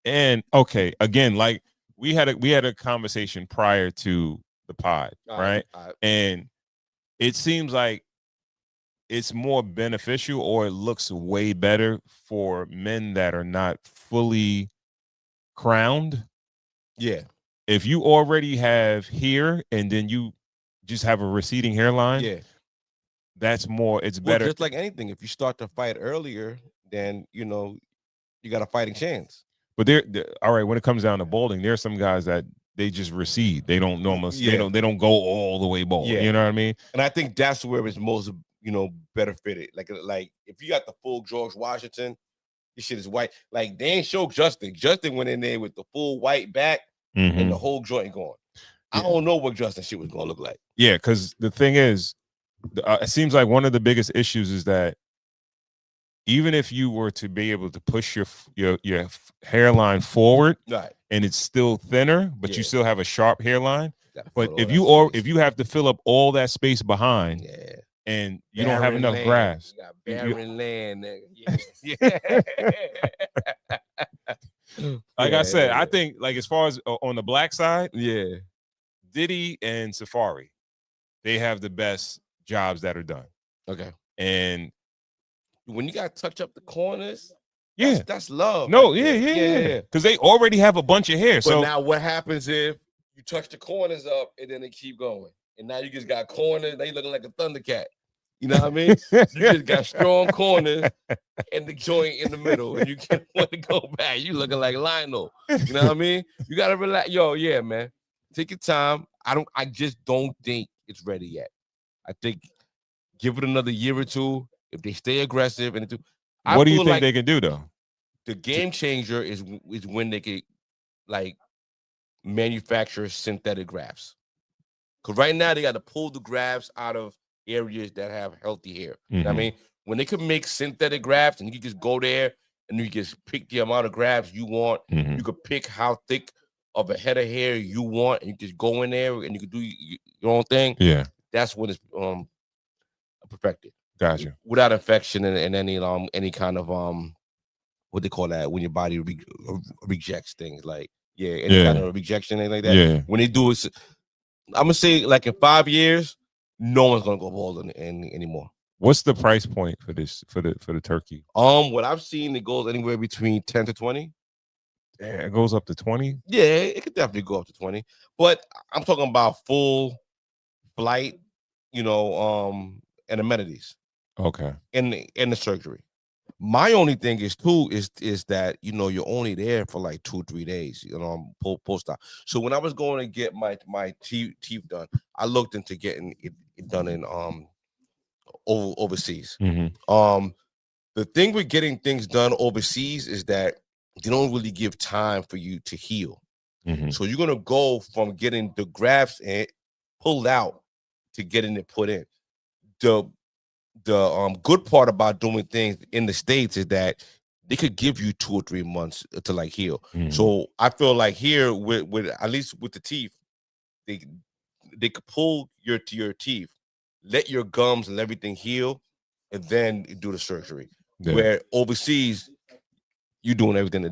And okay, again, like we had a conversation prior to the pod, right? And it seems like it's more beneficial, or it looks way better for men that are not fully crowned. Yeah. If you already have hair and then you just have a receding hairline, Yeah. that's more. It's better. Just like anything, if you start to fight earlier, then you got a fighting chance. But they're all right. When it comes down to balding, there are some guys that they just recede. They don't normally. Yeah. They don't go all the way bald. Yeah. You know what I mean? And I think that's where it's most better fitted. Like if you got the full George Washington, this shit is white. Like they ain't show Justin. Justin went in there with the full white back and the whole joint going. I don't know what Justin shit was gonna look like. Yeah, because the thing is, it seems like one of the biggest issues is that even if you were to be able to push your hairline forward, right, and it's still thinner, but Yeah. you still have a sharp hairline. But If you have to fill up all that space behind, yeah, and you don't have enough land. grass, You got barren land, nigga. Yeah. like I said, I think like as far as on the black side, yeah, Diddy and Safari, they have the best jobs that are done. Okay. And when you got to touch up the corners, yeah, that's love. No, right yeah, there. yeah. Because they already have a bunch of hair. But So now what happens if you touch the corners up and then they keep going? And now you just got corners, they looking like a Thundercat. You know what I mean? You just got strong corners and the joint in the middle, and you can't want to go back. You looking like Lionel. You know what I mean? You gotta relax. Yo, yeah, man. Take your time. I just don't think it's ready yet. I think give it another year or two. If they stay aggressive and what do you think they can do though? The game changer is when they can like manufacture synthetic grafts. Because right now they got to pull the grafts out of areas that have healthy hair. You know what I mean? When they could make synthetic grafts and you can just go there and you just pick the amount of grafts you want, you could pick how thick of a head of hair you want, and you just go in there and you can do your own thing. Yeah. That's when it's perfected. Gotcha. Without infection and any kind of what they call that when your body rejects things like any kind of rejection, anything like that. Yeah. When they do it, I'm gonna say like in 5 years, no one's gonna go bald anymore. What's the price point for this for the turkey? What I've seen, it goes anywhere between 10 to 20. Yeah, it goes up to 20. Yeah, it could definitely go up to 20. But I'm talking about full flight, and amenities. Okay. In the surgery. My only thing is too is that you're only there for like 2-3 days, post op. So when I was going to get my teeth done, I looked into getting it done in overseas. The thing with getting things done overseas is that they don't really give time for you to heal. So you're gonna go from getting the grafts pulled out to getting it put in. The good part about doing things in the States is that they could give you 2 or 3 months to like heal. So I feel like here with at least with the teeth, they could pull your teeth, let your gums and everything heal, and then do the surgery. Yeah. Where overseas, you're doing everything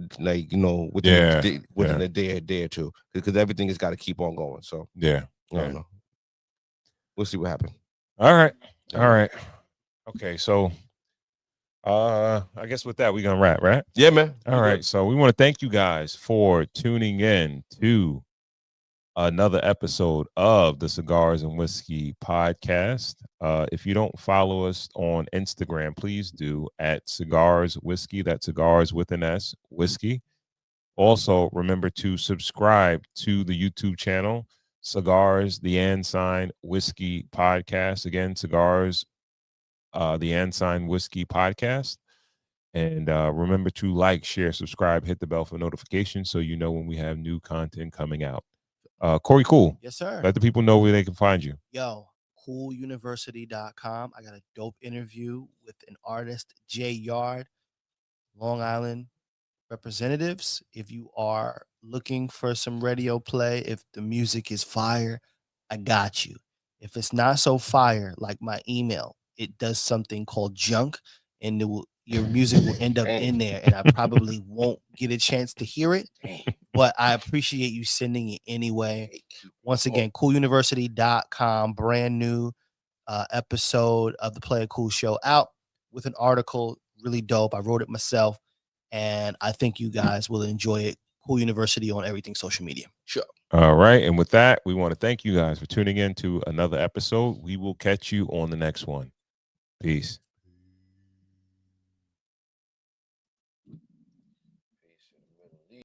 within a day or two, because everything has got to keep on going. So I don't know. We'll see what happens. All right. Okay, so I guess with that we're gonna wrap, right? Yeah, man. All right. So we want to thank you guys for tuning in to another episode of the Cigars and Whiskey podcast. If you don't follow us on Instagram, please do at Cigars Whiskey. That's Cigars with an S, Whiskey. Also, remember to subscribe to the YouTube channel, Cigars, the Ensign Whiskey Podcast. Again, Cigars, the Ensign Whiskey Podcast. And remember to like, share, subscribe, hit the bell for notifications so you know when we have new content coming out. Corey Cool. Yes, sir. Let the people know where they can find you. Yo, cooluniversity.com. I got a dope interview with an artist, Jay Yard, Long Island representatives. If you are looking for some radio play, if the music is fire, I got you. If it's not so fire, like my email, it does something called junk, and your music will end up in there, and I probably won't get a chance to hear it, but I appreciate you sending it anyway. Once again, cooluniversity.com, brand new episode of the Play It Cool show out with an article, really dope. I wrote it myself, and I think you guys will enjoy it. Cool University on everything social media. Sure. All right. And with that, we want to thank you guys for tuning in to another episode. We will catch you on the next one. Peace.